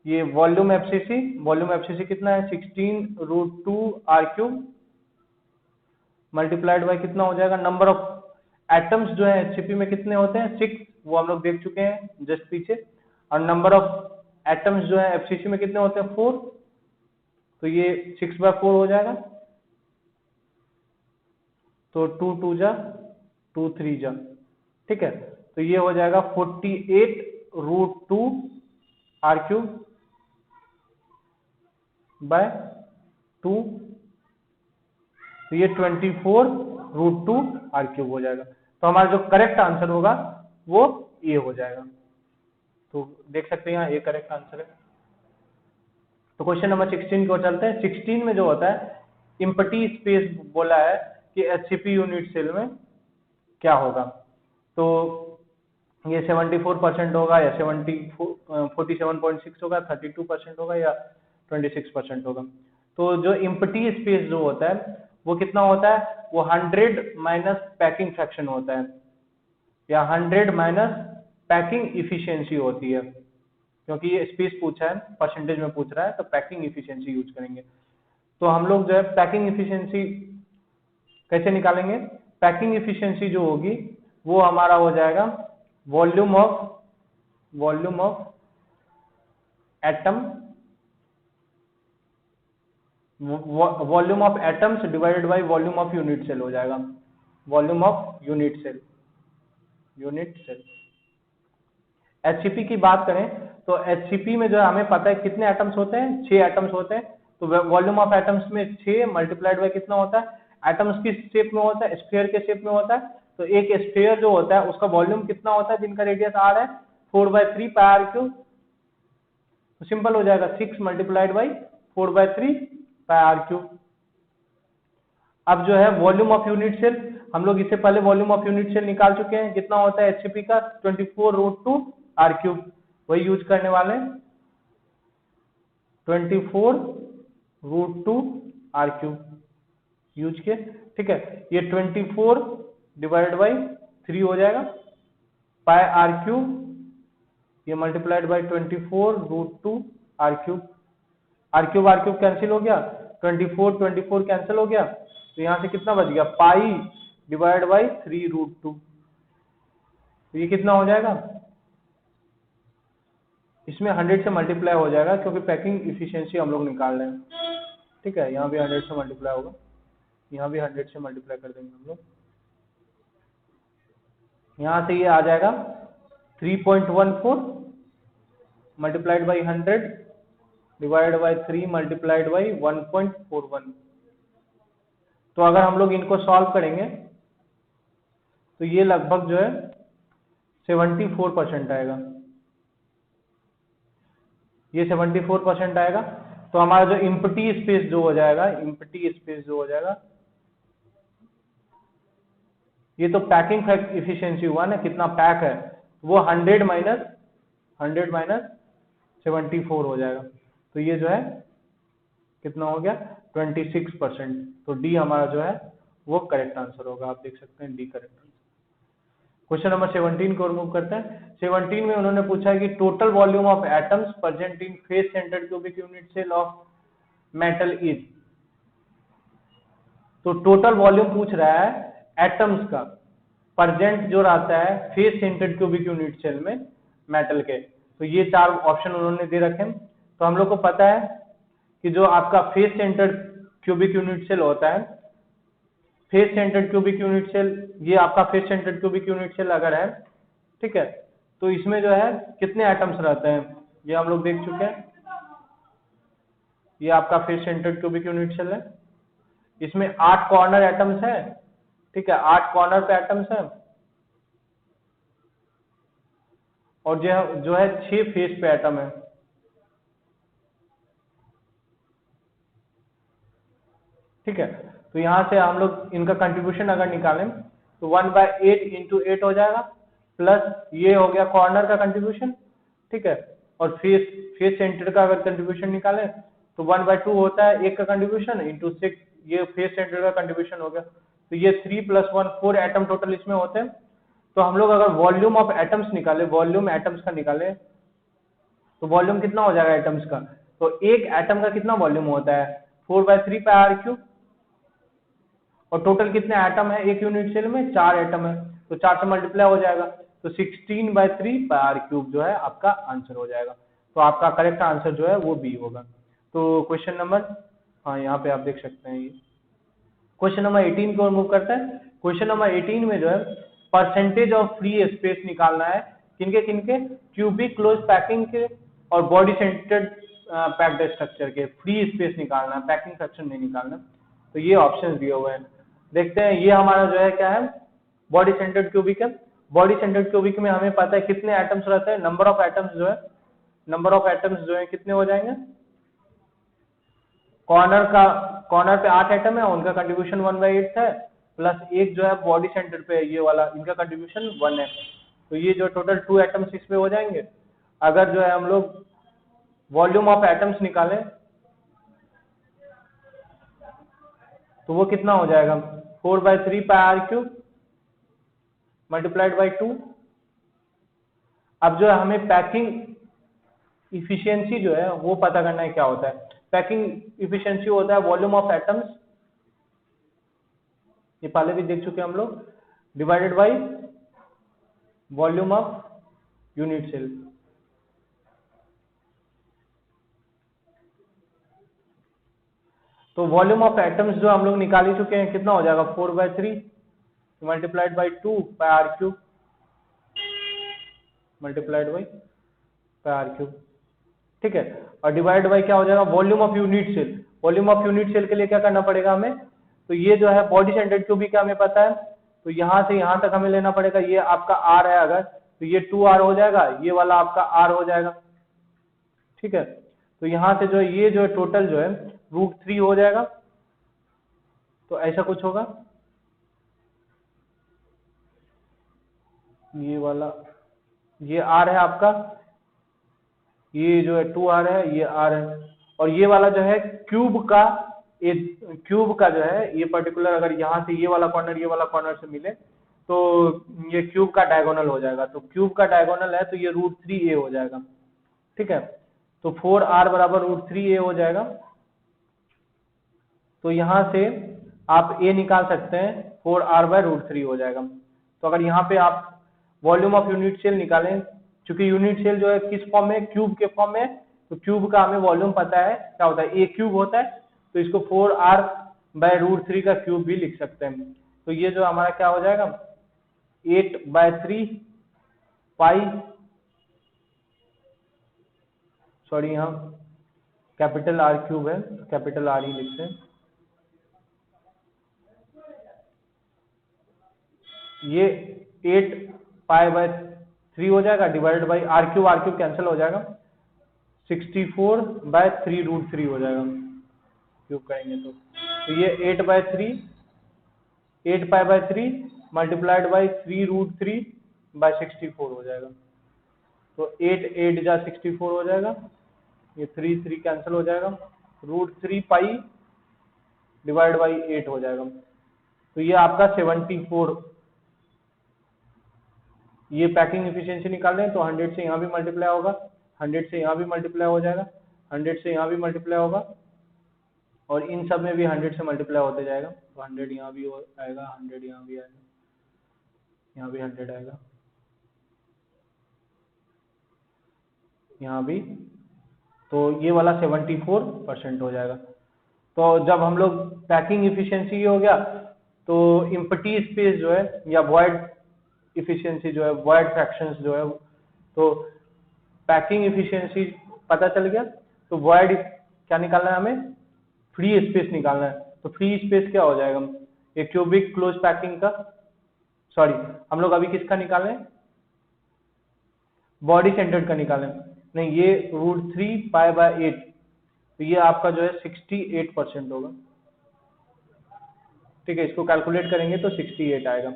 ये वॉल्यूम एफसीसी कितना है, 16√2R³ मल्टीप्लाइड बाय कितना हो जाएगा, नंबर ऑफ एटम्स जो है एचसीपी में कितने होते हैं, 6, वो हम लोग देख चुके हैं जस्ट पीछे। और नंबर ऑफ एटम्स जो है एफसीसी में कितने होते हैं 4, तो ये 6/4 हो जाएगा। तो 2 2 जा 2 3 जा, ठीक है। तो ये हो जाएगा 48√2 r³ बाय 2, तो ये 24√2 r³ हो जाएगा। तो हमारा जो करेक्ट आंसर होगा वो ए हो जाएगा। तो देख सकते हैं यहाँ ए करेक्ट आंसर है। तो क्वेश्चन नंबर 16 को चलते हैं। 16 में जो होता है इम्पटी स्पेस बोला है कि एचसीपी यूनिट सेल में क्या होगा। तो ये 74% होगा या 47.6 होगा, 32% होगा या 26% होगा। तो जो इम्पटी स्पेस जो होता है वो कितना होता है, वो 100 माइनस पैकिंग फ्रैक्शन होता है या 100 माइनस पैकिंग इफिशियंसी होती है। क्योंकि ये स्पेस पूछा है, परसेंटेज में पूछ रहा है, तो पैकिंग इफिशियंसी यूज करेंगे। तो हम लोग जो है पैकिंग इफिशियंसी कैसे निकालेंगे। पैकिंग इफिशियंसी जो होगी वो हमारा हो जाएगा volume of atom, volume of atoms divided by volume of unit cell हो जाएगा। Volume of unit cell HCP की बात करें तो एचसीपी में जो हमें पता है कितने एटम्स होते हैं, 6 एटम्स होते हैं। तो वॉल्यूम ऑफ एटम्स में 6 मल्टीप्लाइड बाय कितना होता है, एटम्स की शेप में होता है, स्फीयर के शेप में होता है। तो एक स्फीयर जो होता है उसका वॉल्यूम कितना होता है, जिनका रेडियस r है 4/3 πr³। तो सिंपल हो जाएगा 6 मल्टीप्लाइड बाई 4/3 πr³। अब जो है वॉल्यूम ऑफ यूनिट सेल, हम लोग इससे पहले वॉल्यूम ऑफ यूनिट सेल निकाल चुके हैं, कितना होता है एचसीपी का 24√2 r³। वही यूज करने वाले हैं 24√2 r³ यूज के, ठीक है। ये 24 डिवाइड बाई 3 हो जाएगा पाई r³, ये multiplied by 24√2 r³। r³ cancel हो गया, 24 कैंसिल हो गया। तो यहाँ से कितना बच गया, पाई डिवाइड बाई 3√2। तो ये कितना हो जाएगा, इसमें 100 से मल्टीप्लाई हो जाएगा क्योंकि पैकिंग इफिशियंसी हम लोग निकाल रहे हैं, ठीक है। यहाँ भी 100 से मल्टीप्लाई होगा, यहाँ भी 100 से मल्टीप्लाई कर देंगे हम लोग। यहाँ से ये आ जाएगा 3.14 multiplied by 100 divide by 3 multiplied by 1.41। तो अगर हम लोग इनको सॉल्व करेंगे तो ये लगभग जो है 74% आएगा, ये 74% आएगा। तो हमारा जो इम्पटी स्पेस जो हो जाएगा, ये तो पैकिंग इफिशियंसी हुआ ना, कितना पैक है, वो 100 माइनस 74 हो जाएगा। तो ये जो है कितना हो गया 26%। तो डी हमारा जो है वो करेक्ट आंसर होगा। आप देख सकते हैं D correct answer. Question number 17 को रिमूव करते हैं। 17 में उन्होंने पूछा है कि total volume of atoms present in face centred cubic unit cell of metal is. तो टोटल वॉल्यूम पूछ रहा है एटम्स का प्रेजेंट जो रहता है face centred cubic unit cell में मेटल के। तो ये 4 ऑप्शन उन्होंने दे रखे हैं। तो हम लोग को पता है कि जो आपका face centred cubic unit cell होता है, face centred cubic unit cell, ये आपका face centred cubic unit cell अगर है, ठीक है, तो इसमें जो है कितने एटम्स रहते हैं ये हम लोग देख चुके हैं। ये आपका face centred cubic unit cell है, इसमें 8 कॉर्नर एटम्स है, ठीक है, 8 कॉर्नर पे एटम्स है, और जो है 6 फेस पे एटम है, ठीक है। तो यहाँ से हम लोग इनका कंट्रीब्यूशन अगर निकालें तो 1/8 इंटू 8 हो जाएगा, प्लस ये हो गया कॉर्नर का कंट्रीब्यूशन, ठीक है। और फेस सेंटर का अगर कंट्रीब्यूशन निकालें तो 1/2 होता है एक का कंट्रीब्यूशन इंटू 6, ये फेस सेंटर का कंट्रीब्यूशन हो गया। तो ये 3 + 1 4 एटम टोटल इसमें होते हैं। तो हम लोग अगर वॉल्यूम ऑफ एटम्स निकाले, वॉल्यूम एटम्स का निकाले, तो वॉल्यूम कितना हो जाएगा एटम्स का। तो एक एटम का कितना वॉल्यूम होता है 4/3 πr³, और टोटल कितने एटम है एक यूनिट सेल में, 4 एटम है, तो 4 से मल्टीप्लाई हो जाएगा। तो 16/3 जो है आपका आंसर हो जाएगा। तो आपका करेक्ट आंसर जो है वो बी होगा। तो क्वेश्चन नंबर, हाँ यहाँ पे आप देख सकते हैं ये क्वेश्चन नंबर 18 को मूव करते हैं। क्वेश्चन नंबर 18 में जो है परसेंटेज ऑफ फ्री स्पेस निकालना है किनके किनके, क्यूबिक क्लोज पैकिंग के और बॉडी सेंटर्ड पैक्ड स्ट्रक्चर के फ्री स्पेस निकालना है, पैकिंग फ्रैक्शन नहीं निकालना। तो ये ऑप्शन दिए हुए हैं, देखते हैं। ये हमारा जो है क्या है, बॉडी सेंटर्ड क्यूबिक है। बॉडी सेंटर्ड क्यूबिक में हमें पता है कितने एटम्स रहते हैं, नंबर ऑफ एटम्स जो है कितने हो जाएंगे, कॉर्नर पे 8 एटम है, उनका कंट्रीब्यूशन 1/8 है, प्लस एक जो है बॉडी सेंटर पे ये वाला, इनका कंट्रीब्यूशन 1 है। तो ये जो टोटल 2 एटम्स इसमें हो जाएंगे। अगर जो है हम लोग वॉल्यूम ऑफ एटम्स निकालें तो वो कितना हो जाएगा, 4/3 πr³ मल्टीप्लाइड बाई 2। अब जो है हमें पैकिंग इफिशियंसी जो है वो पता करना है क्या होता है। पैकिंग इफिशियंसी होता है वॉल्यूम ऑफ एटम्स, ये पहले भी देख चुके हैं हम लोग, divided by volume of unit cell. तो वॉल्यूम ऑफ एटम्स जो हम लोग निकाल ही चुके हैं, कितना हो जाएगा 4/3 multiplied by 2 πr³ multiplied by πr³। ठीक है, और डिवाइड बाई क्या हो जाएगा, volume of unit cell. Volume of unit cell के लिए क्या करना पड़ेगा हमें, तो ये जो है बॉडी सेंटर्ड क्यूबिक हमें पता है, तो यहाँ से यहाँ तक हमें लेना पड़ेगा। ये आपका R है अगर, तो ये 2R हो जाएगा, ये वाला आपका R हो जाएगा। ठीक है, तो यहाँ से जो ये जो टोटल जो है √3 हो जाएगा। तो ऐसा कुछ होगा, ये वाला ये R है आपका, ये जो है 2R है, ये R है, और ये वाला जो है क्यूब का जो है ये पर्टिकुलर, अगर यहाँ से ये वाला कॉर्नर से मिले तो ये क्यूब का डायगोनल हो जाएगा। तो क्यूब का डायगोनल है तो ये √3a हो जाएगा। ठीक है, तो 4R बराबर √3a हो जाएगा। तो यहाँ से आप a निकाल सकते हैं, 4R/√3 हो जाएगा। तो अगर यहाँ पे आप वॉल्यूम ऑफ यूनिट सेल निकालें, क्योंकि यूनिट सेल जो है किस फॉर्म में, क्यूब के फॉर्म में, तो क्यूब का हमें वॉल्यूम पता है क्या होता है, a³ होता है, तो इसको 4R/√3 का क्यूब भी लिख सकते हैं। तो ये जो हमारा क्या हो जाएगा, 8/3 पाई, सॉरी यहाँ कैपिटल R³ है, कैपिटल R ही लिखते हैं। ये 8π/3 हो जाएगा, डिवाइडेड बाई R³ कैंसिल हो जाएगा, 64/3√3 हो जाएगा क्यूब करेंगे तो ये 8π/3 मल्टीप्लाइड बाई 3√3/64 हो जाएगा। तो 8 जा 64 हो जाएगा, ये 3 कैंसिल हो जाएगा, √3 पाई डिवाइड बाई 8 हो जाएगा। तो ये आपका 74, ये पैकिंग एफिशिएंसी निकाल रहे हैं, तो 100 से यहाँ भी मल्टीप्लाई होगा, 100 से यहाँ भी मल्टीप्लाई हो जाएगा, 100 से यहाँ भी मल्टीप्लाई होगा, और इन सब में भी 100 से मल्टीप्लाई होते जाएगा। तो 100 यहाँ भी आएगा, 100 यहाँ भी आएगा, यहाँ भी 100 आएगा, यहाँ भी। तो ये वाला 74% हो जाएगा। तो जब हम लोग पैकिंग इफिशियंसी हो गया, तो एम्प्टी स्पेस जो है या वॉइड इफिशियंसी जो है, वॉइड फ्रैक्शंस जो है, तो पैकिंग इफिशियंसी पता चल गया। तो वॉइड क्या निकालना है हमें, फ्री स्पेस निकालना है। तो फ्री स्पेस क्या हो जाएगा, ये क्यूबिक क्लोज पैकिंग का, सॉरी हम लोग अभी किसका निकालें, बॉडी सेंटर्ड का निकालें, नहीं ये √3 π/8, तो ये आपका जो है 68% होगा। ठीक है, इसको कैलकुलेट करेंगे तो 68 आएगा।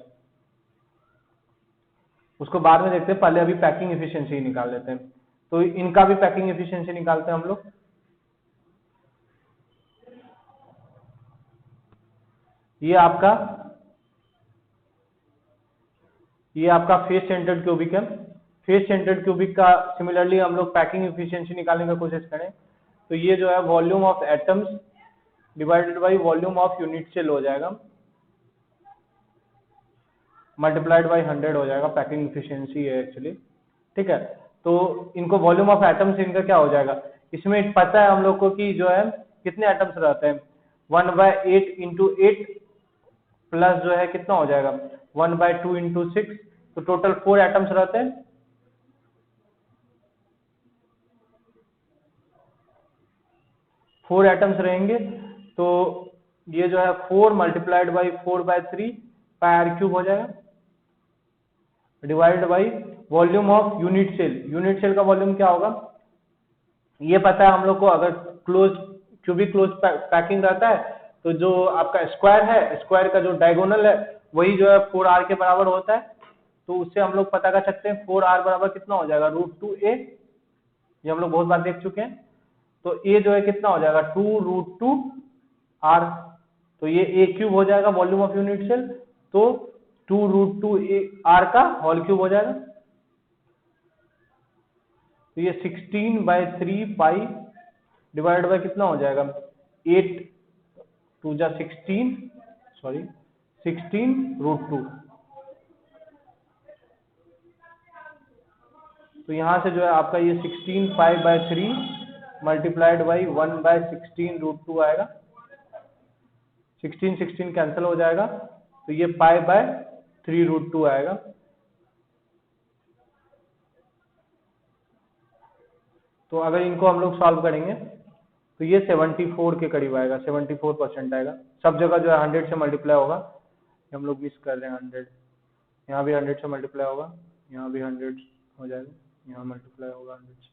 उसको बाद में देखते हैं, पहले अभी पैकिंग एफिशिएंसी निकाल लेते हैं। तो इनका भी पैकिंग एफिशिएंसी निकालते हैं हम लोग। ये आपका फेस सेंटर्ड क्यूबिक है। फेस सेंटर्ड क्यूबिक का सिमिलरली हम लोग पैकिंग एफिशिएंसी निकालने का कोशिश करें, तो ये जो है volume of atoms divided by volume of unit cell हो जाएगा। मल्टीप्लाइड बाई 100 हो जाएगा, पैकिंग इफिशियंसी है एक्चुअली, ठीक है। तो इनको वॉल्यूम ऑफ एटम्स इनका क्या हो जाएगा, इसमें पता है हम लोग को कि जो है कितने एटम्स रहते हैं, 1/8 इंटू 8 प्लस जो है कितना हो जाएगा 1/2 इंटू 6, तो टोटल 4 एटम्स रहते हैं। फोर एटम्स रहेंगे, तो ये जो है 4 multiplied by 4/3 pi r cube हो जाएगा, divide by volume of unit cell. Unit cell का वॉल्यूम क्या होगा, ये पता है हम लोग को, अगर क्लोज क्यूबिक क्लोज पैकिंग रहता है तो जो आपका स्क्वायर है, स्क्वायर का जो डायगोनल है वही जो है 4r के बराबर होता है। तो उससे हम लोग पता कर सकते हैं 4r बराबर कितना हो जाएगा √2a, ये हम लोग बहुत बार देख चुके हैं। तो a जो है कितना हो जाएगा 2√2r, तो ये a क्यूब हो जाएगा वॉल्यूम ऑफ यूनिट सेल, तो 2√2r का होल क्यूब हो जाएगा। तो ये 16/3 पाई डिवाइड बाय कितना हो जाएगा 8 2 जा 16 √2। तो यहां से जो है आपका ये 16 पाई/3 मल्टीप्लाइड बाई 1/16 √2 आएगा, 16 कैंसिल हो जाएगा, तो ये पाई/3 √2 आएगा। तो अगर इनको हम लोग सॉल्व करेंगे तो ये 74 के करीब आएगा, 74% आएगा। सब जगह जो है 100 से मल्टीप्लाई होगा, हम लोग मिस कर रहे हैं 100, यहाँ भी 100 से मल्टीप्लाई होगा, यहाँ भी 100 हो जाएगा, यहाँ मल्टीप्लाई होगा 100 से।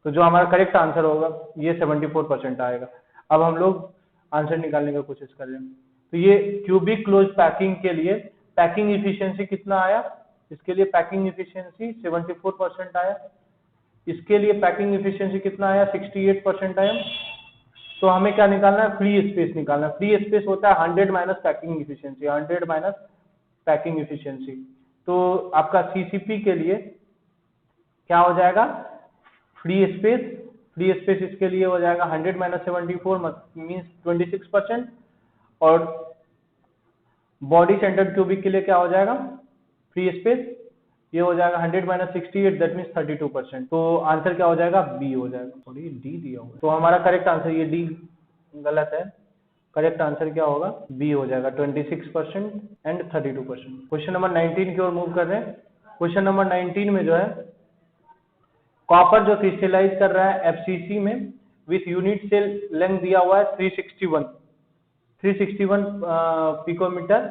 तो जो हमारा करेक्ट आंसर होगा ये 74% आएगा। अब हम लोग आंसर निकालने की कोशिश कर रहे हैं। तो ये क्यूबिक क्लोज पैकिंग के लिए पैकिंग इफिशियंसी कितना आया, इसके लिए पैकिंग इफिशियंसी 74% आया, इसके लिए पैकिंग इफिशियंसी कितना आया 68% आया। तो हमें क्या निकालना है, फ्री स्पेस निकालना है। फ्री स्पेस होता है 100 minus packing efficiency, 100 minus packing efficiency. तो आपका सीसीपी के लिए क्या हो जाएगा, फ्री स्पेस इसके लिए हो जाएगा 100 माइनस 74 मीन्स 26%, और बॉडी सेंटर्ड क्यूबिक के लिए क्या हो जाएगा फ्री स्पेस, ये हो जाएगा 100 माइनस 68 दैट मीन्स 32%। तो आंसर क्या हो जाएगा बी हो जाएगा, सॉरी डी दिया हुआ है। तो हमारा करेक्ट आंसर, ये डी गलत है, करेक्ट आंसर क्या होगा बी हो जाएगा 26% एंड 32%। क्वेश्चन नंबर 19 की ओर मूव कर रहे हैं। क्वेश्चन नंबर 19 में जो है कॉपर जो क्रिस्टलाइज कर रहा है एफसीसी में विथ यूनिट सेल लेंथ दिया हुआ है 361 picometre,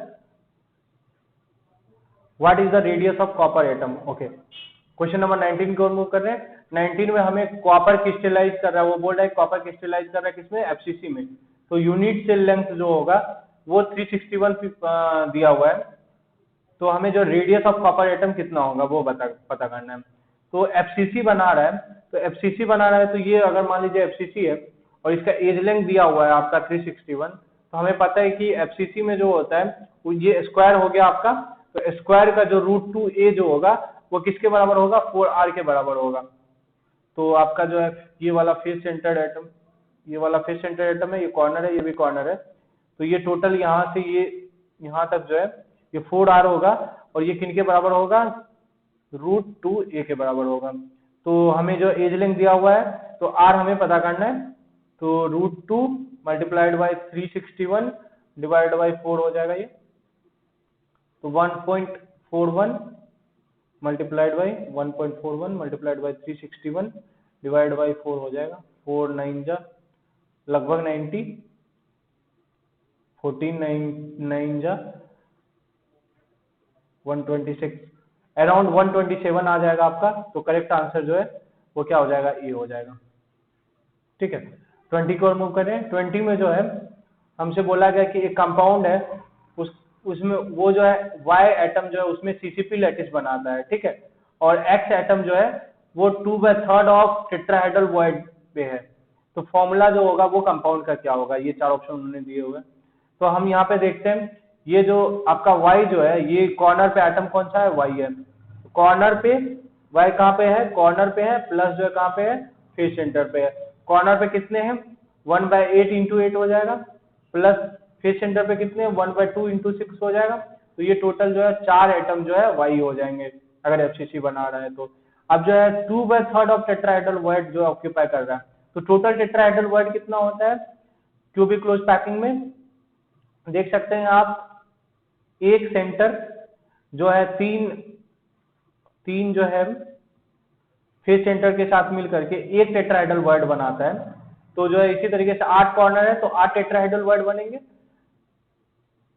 what is the radius of copper atom. Okay, question number 19 की ओर मूव कर रहे हैं। 19 में हमें कॉपर क्रिस्टलाइज कर रहा है, वो बोल रहा है कॉपर क्रिस्टलाइज कर रहा है किसमें, एफसीसी में। तो यूनिट सेल लेंथ जो होगा वो 361 दिया हुआ है, तो हमें जो रेडियस ऑफ कॉपर एटम कितना होगा वो पता करना है। तो एफसीसी बना रहा है, तो एफसीसी बना रहा है, तो ये अगर मान लीजिए एफसीसी है और इसका एज लेंथ दिया हुआ है आपका 361, तो हमें पता है कि एफसीसी में जो होता है वो ये स्क्वायर हो गया आपका, तो स्क्वायर का जो √2a जो होगा वो किसके बराबर होगा 4r के बराबर होगा। तो आपका जो है ये वाला फेस सेंटर्ड एटम, ये वाला फेस सेंटर्ड एटम है, ये कॉर्नर है, ये भी कॉर्नर है, तो ये टोटल यहाँ से ये यहाँ तक जो है ये 4r होगा, और ये किन के बराबर होगा √2a के बराबर होगा। तो हमें जो एज लेंथ दिया हुआ है तो r हमें पता करना है, तो √2 मल्टीप्लाइड बाई 361 डिवाइड बाई 4 हो जाएगा ये, तो 1.41 multiplied by 1.41 multiplied by 361 divide by 4 हो जाएगा, 4 9 जा लगभग 90, 14 9 जा 126, अराउंड 127 आ जाएगा आपका। तो करेक्ट आंसर जो है वो क्या हो जाएगा ए हो जाएगा, ठीक है। 20 को मूव करें। 20 में जो है हमसे बोला गया कि एक कंपाउंड है, उसमें वो जो है Y एटम जो है उसमें CCP लैटिस बनाता है, ठीक है, और X एटम जो है वो 2/3 ऑफ टेट्राहेड्रल वॉइड पे है। तो फॉर्मूला जो होगा वो कंपाउंड का क्या होगा, ये 4 ऑप्शन उन्होंने दिए हुए। तो हम यहाँ पे देखते हैं, ये जो आपका Y जो है ये कॉर्नर पे एटम कौन सा है, Y है। कॉर्नर पे Y कहाँ पे है, कॉर्नर पे है, प्लस जो है कहाँ पे है, फेस सेंटर पे है। कॉर्नर पे कितने हैं 1/8 इंटू 8 हो जाएगा, प्लस फेस सेंटर पे कितने 1/2 इंटू 6 हो जाएगा, तो ये टोटल जो है 4 एटम जो है वाई हो जाएंगे अगर एफसीसी बना रहा है तो। अब जो है 2/3 ऑफ टेट्राहेड्रल वॉइड जो ऑक्यूपाई कर रहा है, तो टोटल टेट्राहेड्रल वॉइड कितना होता है क्यूबिक क्लोज पैकिंग में, देख सकते हैं आप, एक सेंटर जो है तीन जो है फेस सेंटर के साथ मिल करके एक टेट्राहेड्रल वॉइड बनाता है। तो जो है इसी तरीके से 8 कॉर्नर है तो 8 टेट्राहेड्रल वॉइड बनेंगे।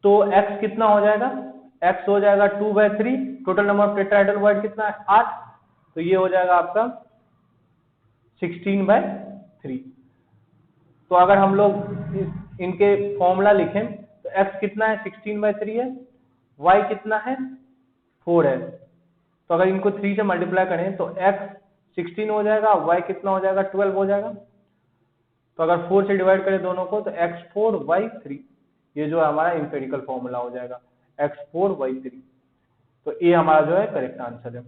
तो x कितना हो जाएगा, x हो जाएगा 2/3, total number of tetrahedral void कितना है 8, तो ये हो जाएगा आपका 16/3। तो अगर हम लोग इनके फॉर्मूला लिखें तो x कितना है 16/3 है, y कितना है 4 है। तो अगर इनको 3 से मल्टीप्लाई करें तो x 16 हो जाएगा, y कितना हो जाएगा 12 हो जाएगा। तो अगर 4 से डिवाइड करें दोनों को तो x4 y3, ये जो हमारा इंपेरिकल फॉर्मूला हो जाएगा x4 y3। तो ये हमारा जो है करेक्ट आंसर है।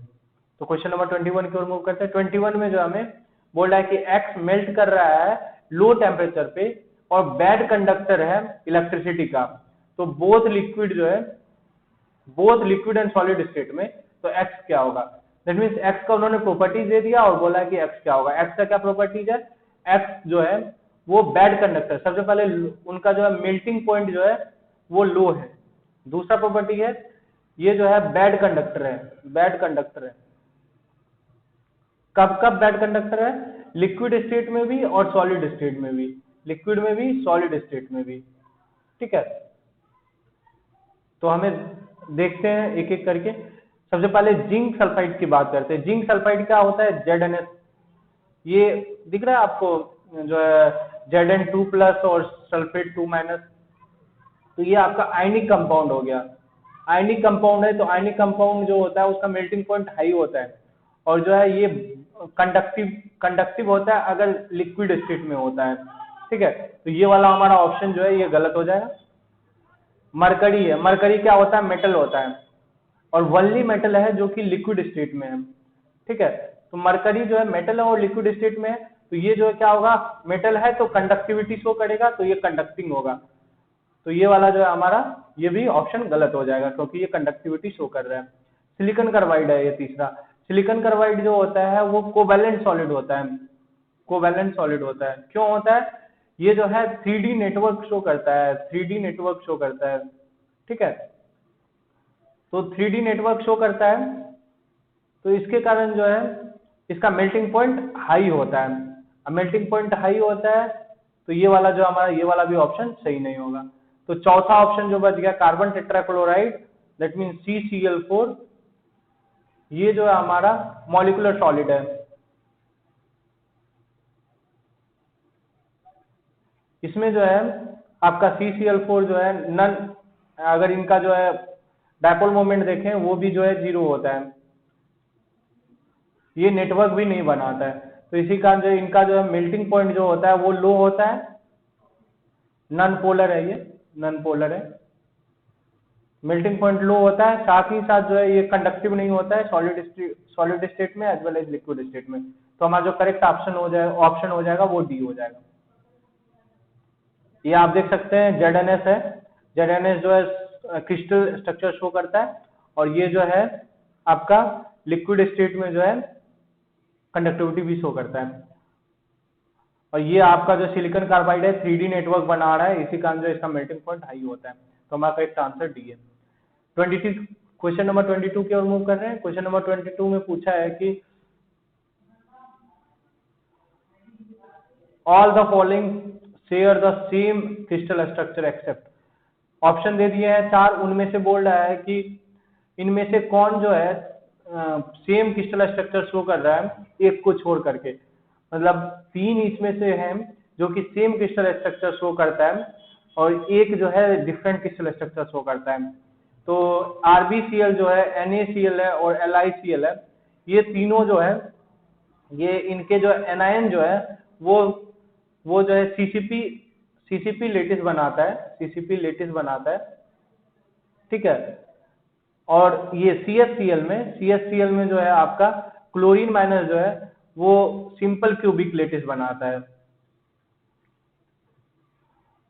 तो क्वेश्चन नंबर 21 की ओर मूव करते हैं। 21 में जो हमें बोल रहा है कि x मेल्ट कर रहा है लो टेम्परेचर पे और बैड कंडक्टर है इलेक्ट्रिसिटी का, तो both liquid and solid state में, तो x क्या होगा। दैट मीन्स x का उन्होंने प्रॉपर्टीज दे दिया और बोला कि x क्या होगा। x का क्या प्रॉपर्टीज है, x जो है वो बैड कंडक्टर, सबसे पहले उनका जो है मेल्टिंग पॉइंट जो है वो लो है। दूसरा प्रॉपर्टी है ये जो है बैड कंडक्टर है। कब कब बैड कंडक्टर है, लिक्विड स्टेट में भी और सॉलिड स्टेट में भी, लिक्विड में भी सॉलिड स्टेट में भी, ठीक है। तो हमें देखते हैं एक एक करके। सबसे पहले जिंक सल्फाइड की बात करते हैं। जिंक सल्फाइड क्या होता है, ZnS, ये दिख रहा है आपको जो है Zn2+ और सल्फेट 2-। तो ये आपका आयनिक कंपाउंड हो गया। आयनिक कंपाउंड है तो आयनिक कंपाउंड जो होता है उसका मेल्टिंग पॉइंट हाई होता है और जो है ये कंडक्टिव होता है अगर लिक्विड स्टेट में होता है, ठीक है। तो ये वाला हमारा ऑप्शन जो है ये गलत हो जाएगा। मरकरी है, मरकरी क्या होता है, मेटल होता है और वनली मेटल है जो कि लिक्विड स्टेट में है, ठीक है। तो मरकरी जो है मेटल है और लिक्विड स्टेट में है, तो ये जो है क्या होगा, मेटल है तो कंडक्टिविटी शो करेगा, तो ये कंडक्टिंग होगा। तो ये वाला जो है हमारा ये भी ऑप्शन गलत हो जाएगा क्योंकि ये कंडक्टिविटी शो कर रहा है। सिलिकॉन कार्बाइड है ये तीसरा। सिलिकॉन कार्बाइड जो होता है वो कोवैलेंट सॉलिड होता है। कोवैलेंट सॉलिड होता है, क्यों होता है, ये जो है 3D नेटवर्क शो करता है, 3D नेटवर्क शो करता है, ठीक है। तो 3D नेटवर्क शो करता है तो इसके कारण जो है इसका मेल्टिंग पॉइंट हाई होता है। अब मेल्टिंग पॉइंट हाई होता है तो ये वाला जो हमारा ये वाला भी ऑप्शन सही नहीं होगा। तो चौथा ऑप्शन जो बच गया carbon tetrachloride, that mean CCl4, ये जो है हमारा मॉलिक्यूलर सॉलिड है। इसमें जो है आपका CCl4 जो है नन, अगर इनका जो है डायपोल मोमेंट देखें वो भी जो है 0 होता है, ये नेटवर्क भी नहीं बनाता है। तो इसी कारण जो इनका जो है मेल्टिंग पॉइंट जो होता है वो लो होता है, नन पोलर है, ये नन पोलर है, मेल्टिंग पॉइंट लो होता है, साथ ही साथ जो है ये कंडक्टिव नहीं होता है सॉलिड स्टेट में as well as liquid state में। तो हमारा जो करेक्ट ऑप्शन हो जाएगा वो डी हो जाएगा। ये आप देख सकते हैं ZnS है, ZnS जो है क्रिस्टल स्ट्रक्चर शो करता है और ये जो है आपका लिक्विड स्टेट में जो है कंडक्टिविटी भी शो करता है। और ये आपका जो सिलिकॉन कार्बाइड है 3D नेटवर्क बना रहा है, इसी कारण जो इसका मेल्टिंग पॉइंट हाई होता है। तो हमारा करेक्ट आंसर डी है। 22 क्वेश्चन नंबर 22 की ओर मूव कर रहे हैं। क्वेश्चन नंबर 22 में पूछा है कि all the following share the same crystal structure except, option दे दिए हैं 4, उनमें से बोल रहा है कि इनमें से कौन जो है सेम क्रिस्टल स्ट्रक्चर शो कर रहा है एक को छोड़ करके, मतलब 3 इसमें से हैं जो कि सेम क्रिस्टल स्ट्रक्चर शो करता है और एक जो है डिफरेंट क्रिस्टल स्ट्रक्चर शो करता है। तो RbCl जो है, NaCl है और LiCl है, ये तीनों जो है ये इनके जो एनायन जो है वो जो है CCP लेटिस बनाता है, ठीक है। और ये CHCl में जो है आपका क्लोरीन माइनस जो है वो सिंपल क्यूबिक लेटिस बनाता है।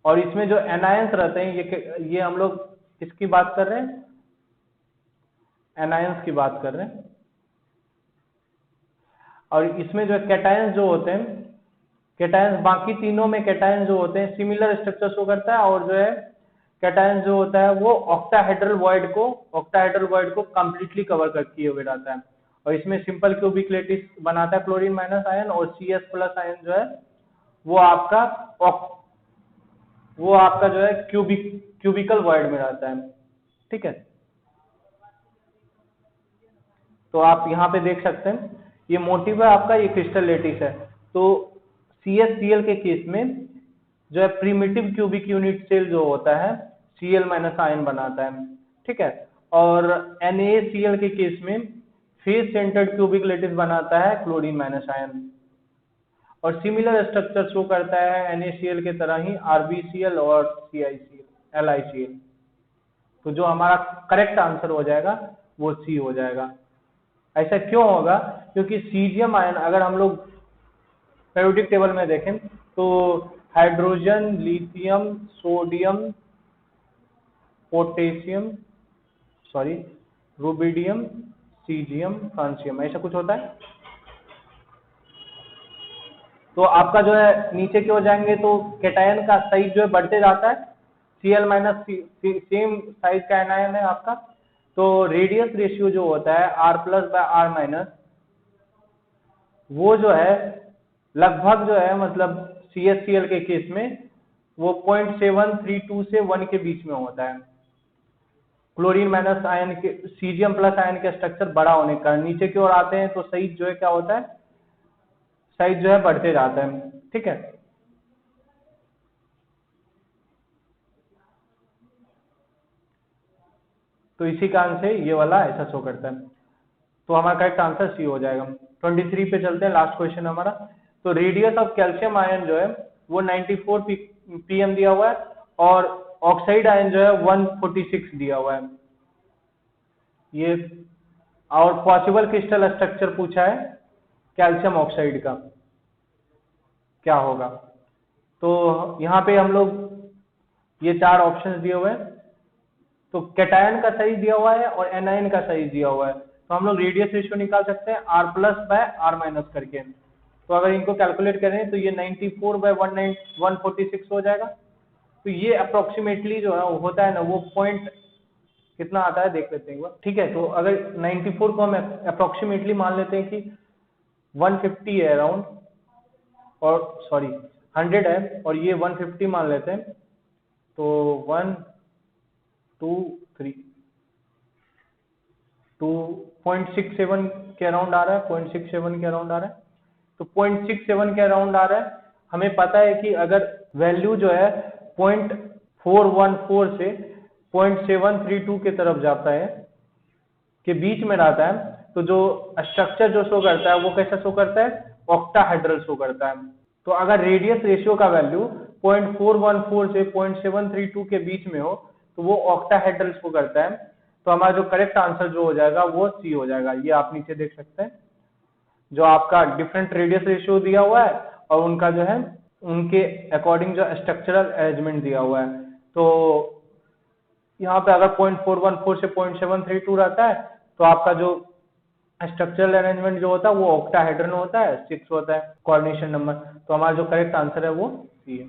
और इसमें जो एनायंस रहते हैं ये हम लोग किसकी बात कर रहे हैं, एनायंस की बात कर रहे हैं। और इसमें जो कैटायंस जो होते हैं, कैटायंस बाकी तीनों में कैटायंस जो होते हैं सिमिलर स्ट्रक्चर शो करता है, और जो है कैटायंस जो होता है वो ऑक्टाहेड्रल वॉइड को कंप्लीटली कवर कर किए हुए रहता है। और इसमें सिंपल क्यूबिक लैटिस बनाता है क्लोरीन माइनस आयन, और CS प्लस आयन जो है वो आपका जो है क्यूबिकल वॉइड में रहता है। ठीक है, तो आप यहाँ पे देख सकते हैं ये मोटिव है आपका, ये क्रिस्टल लैटिस है। तो CSCl के केस में जो है प्रिमिटिव क्यूबिक यूनिट सेल जो होता है Cl माइनस आयन बनाता है। ठीक है, और NaCl के केस में फेस सेंटर्ड क्यूबिक लैटिस बनाता है क्लोरीन माइनस आयन, और सिमिलर स्ट्रक्चर शो करता है NaCl के तरह ही RbCl और LiCl। तो जो हमारा करेक्ट आंसर हो जाएगा वो C हो जाएगा। ऐसा क्यों होगा? क्योंकि सीजियम आयन अगर हम लोग पेरियोडिक टेबल में देखें तो hydrogen, lithium, sodium, potassium, rubidium, caesium, francium, ऐसा कुछ होता है। तो आपका जो है नीचे की ओर जाएंगे तो कैटायन का साइज जो है बढ़ते जाता है, Cl माइनस सेम साइज का एनायन है आपका। तो रेडियस रेशियो जो होता है R+/R-, वो जो है लगभग जो है मतलब CSCl के केस में वो 0.732 से 1 के बीच में होता है। क्लोरीन माइनस आयन के, सीजियम प्लस आयन के स्ट्रक्चर बड़ा होने का नीचे की ओर आते हैं तो साइज जो है क्या होता है, साइज जो है बढ़ते जाता है। ठीक है, तो इसी कारण से ये वाला ऐसा शो करता है। तो हमारा करेक्ट आंसर C हो जाएगा। 23 पे चलते हैं, लास्ट क्वेश्चन हमारा। तो रेडियस ऑफ कैल्शियम आयन जो है वो 94 pm दिया हुआ है, और ऑक्साइड आयन जो है 146 दिया हुआ है ये। और पॉसिबल क्रिस्टल स्ट्रक्चर पूछा है कैल्शियम ऑक्साइड का, क्या होगा? तो यहाँ पे हम लोग ये 4 ऑप्शंस दिए हुए हैं। तो कैटायन का साइज दिया हुआ है और एनायन का साइज दिया हुआ है, तो हम लोग रेडियस रेशियो निकाल सकते हैं R+/R- करके। तो अगर इनको कैलकुलेट करें तो ये 94/146 हो जाएगा। तो ये अप्रोक्सीमेटली जो है होता है ना, वो पॉइंट कितना आता है देख लेते हैं एक बार। ठीक है, तो अगर 94 को हम अप्रोक्सीमेटली मान लेते हैं कि 150 है अराउंड, और 100 है, और ये 150 मान लेते हैं, तो 1 2 3 तो 0.67 के अराउंड आ रहा है, 0.67 के अराउंड आ रहा है। तो 0.67 के अराउंड आ रहा है। हमें पता है कि अगर वैल्यू जो है 0.414 से 0.732 के तरफ जाता है, के बीच में रहता है, तो जो स्ट्रक्चर जो शो करता है वो कैसा शो करता है, ऑक्टाहेड्रल शो करता है। तो अगर रेडियस रेशियो का वैल्यू 0.414 से 0.732 के बीच में हो तो वो ऑक्टाहेड्रल शो करता है। तो हमारा जो करेक्ट आंसर जो हो जाएगा वो C हो जाएगा। ये आप नीचे देख सकते हैं, जो आपका डिफरेंट रेडियस रेशियो दिया हुआ है और उनका जो है उनके अकॉर्डिंग जो स्ट्रक्चरल अरेंजमेंट दिया हुआ है। तो यहाँ पे अगर 0.414 से 0.732 रहता है तो आपका जो स्ट्रक्चरल अरेंजमेंट जो होता है वो ऑक्टाहेड्रल होता है, 6 होता है कोऑर्डिनेशन नंबर। तो हमारा जो करेक्ट आंसर है वो C है।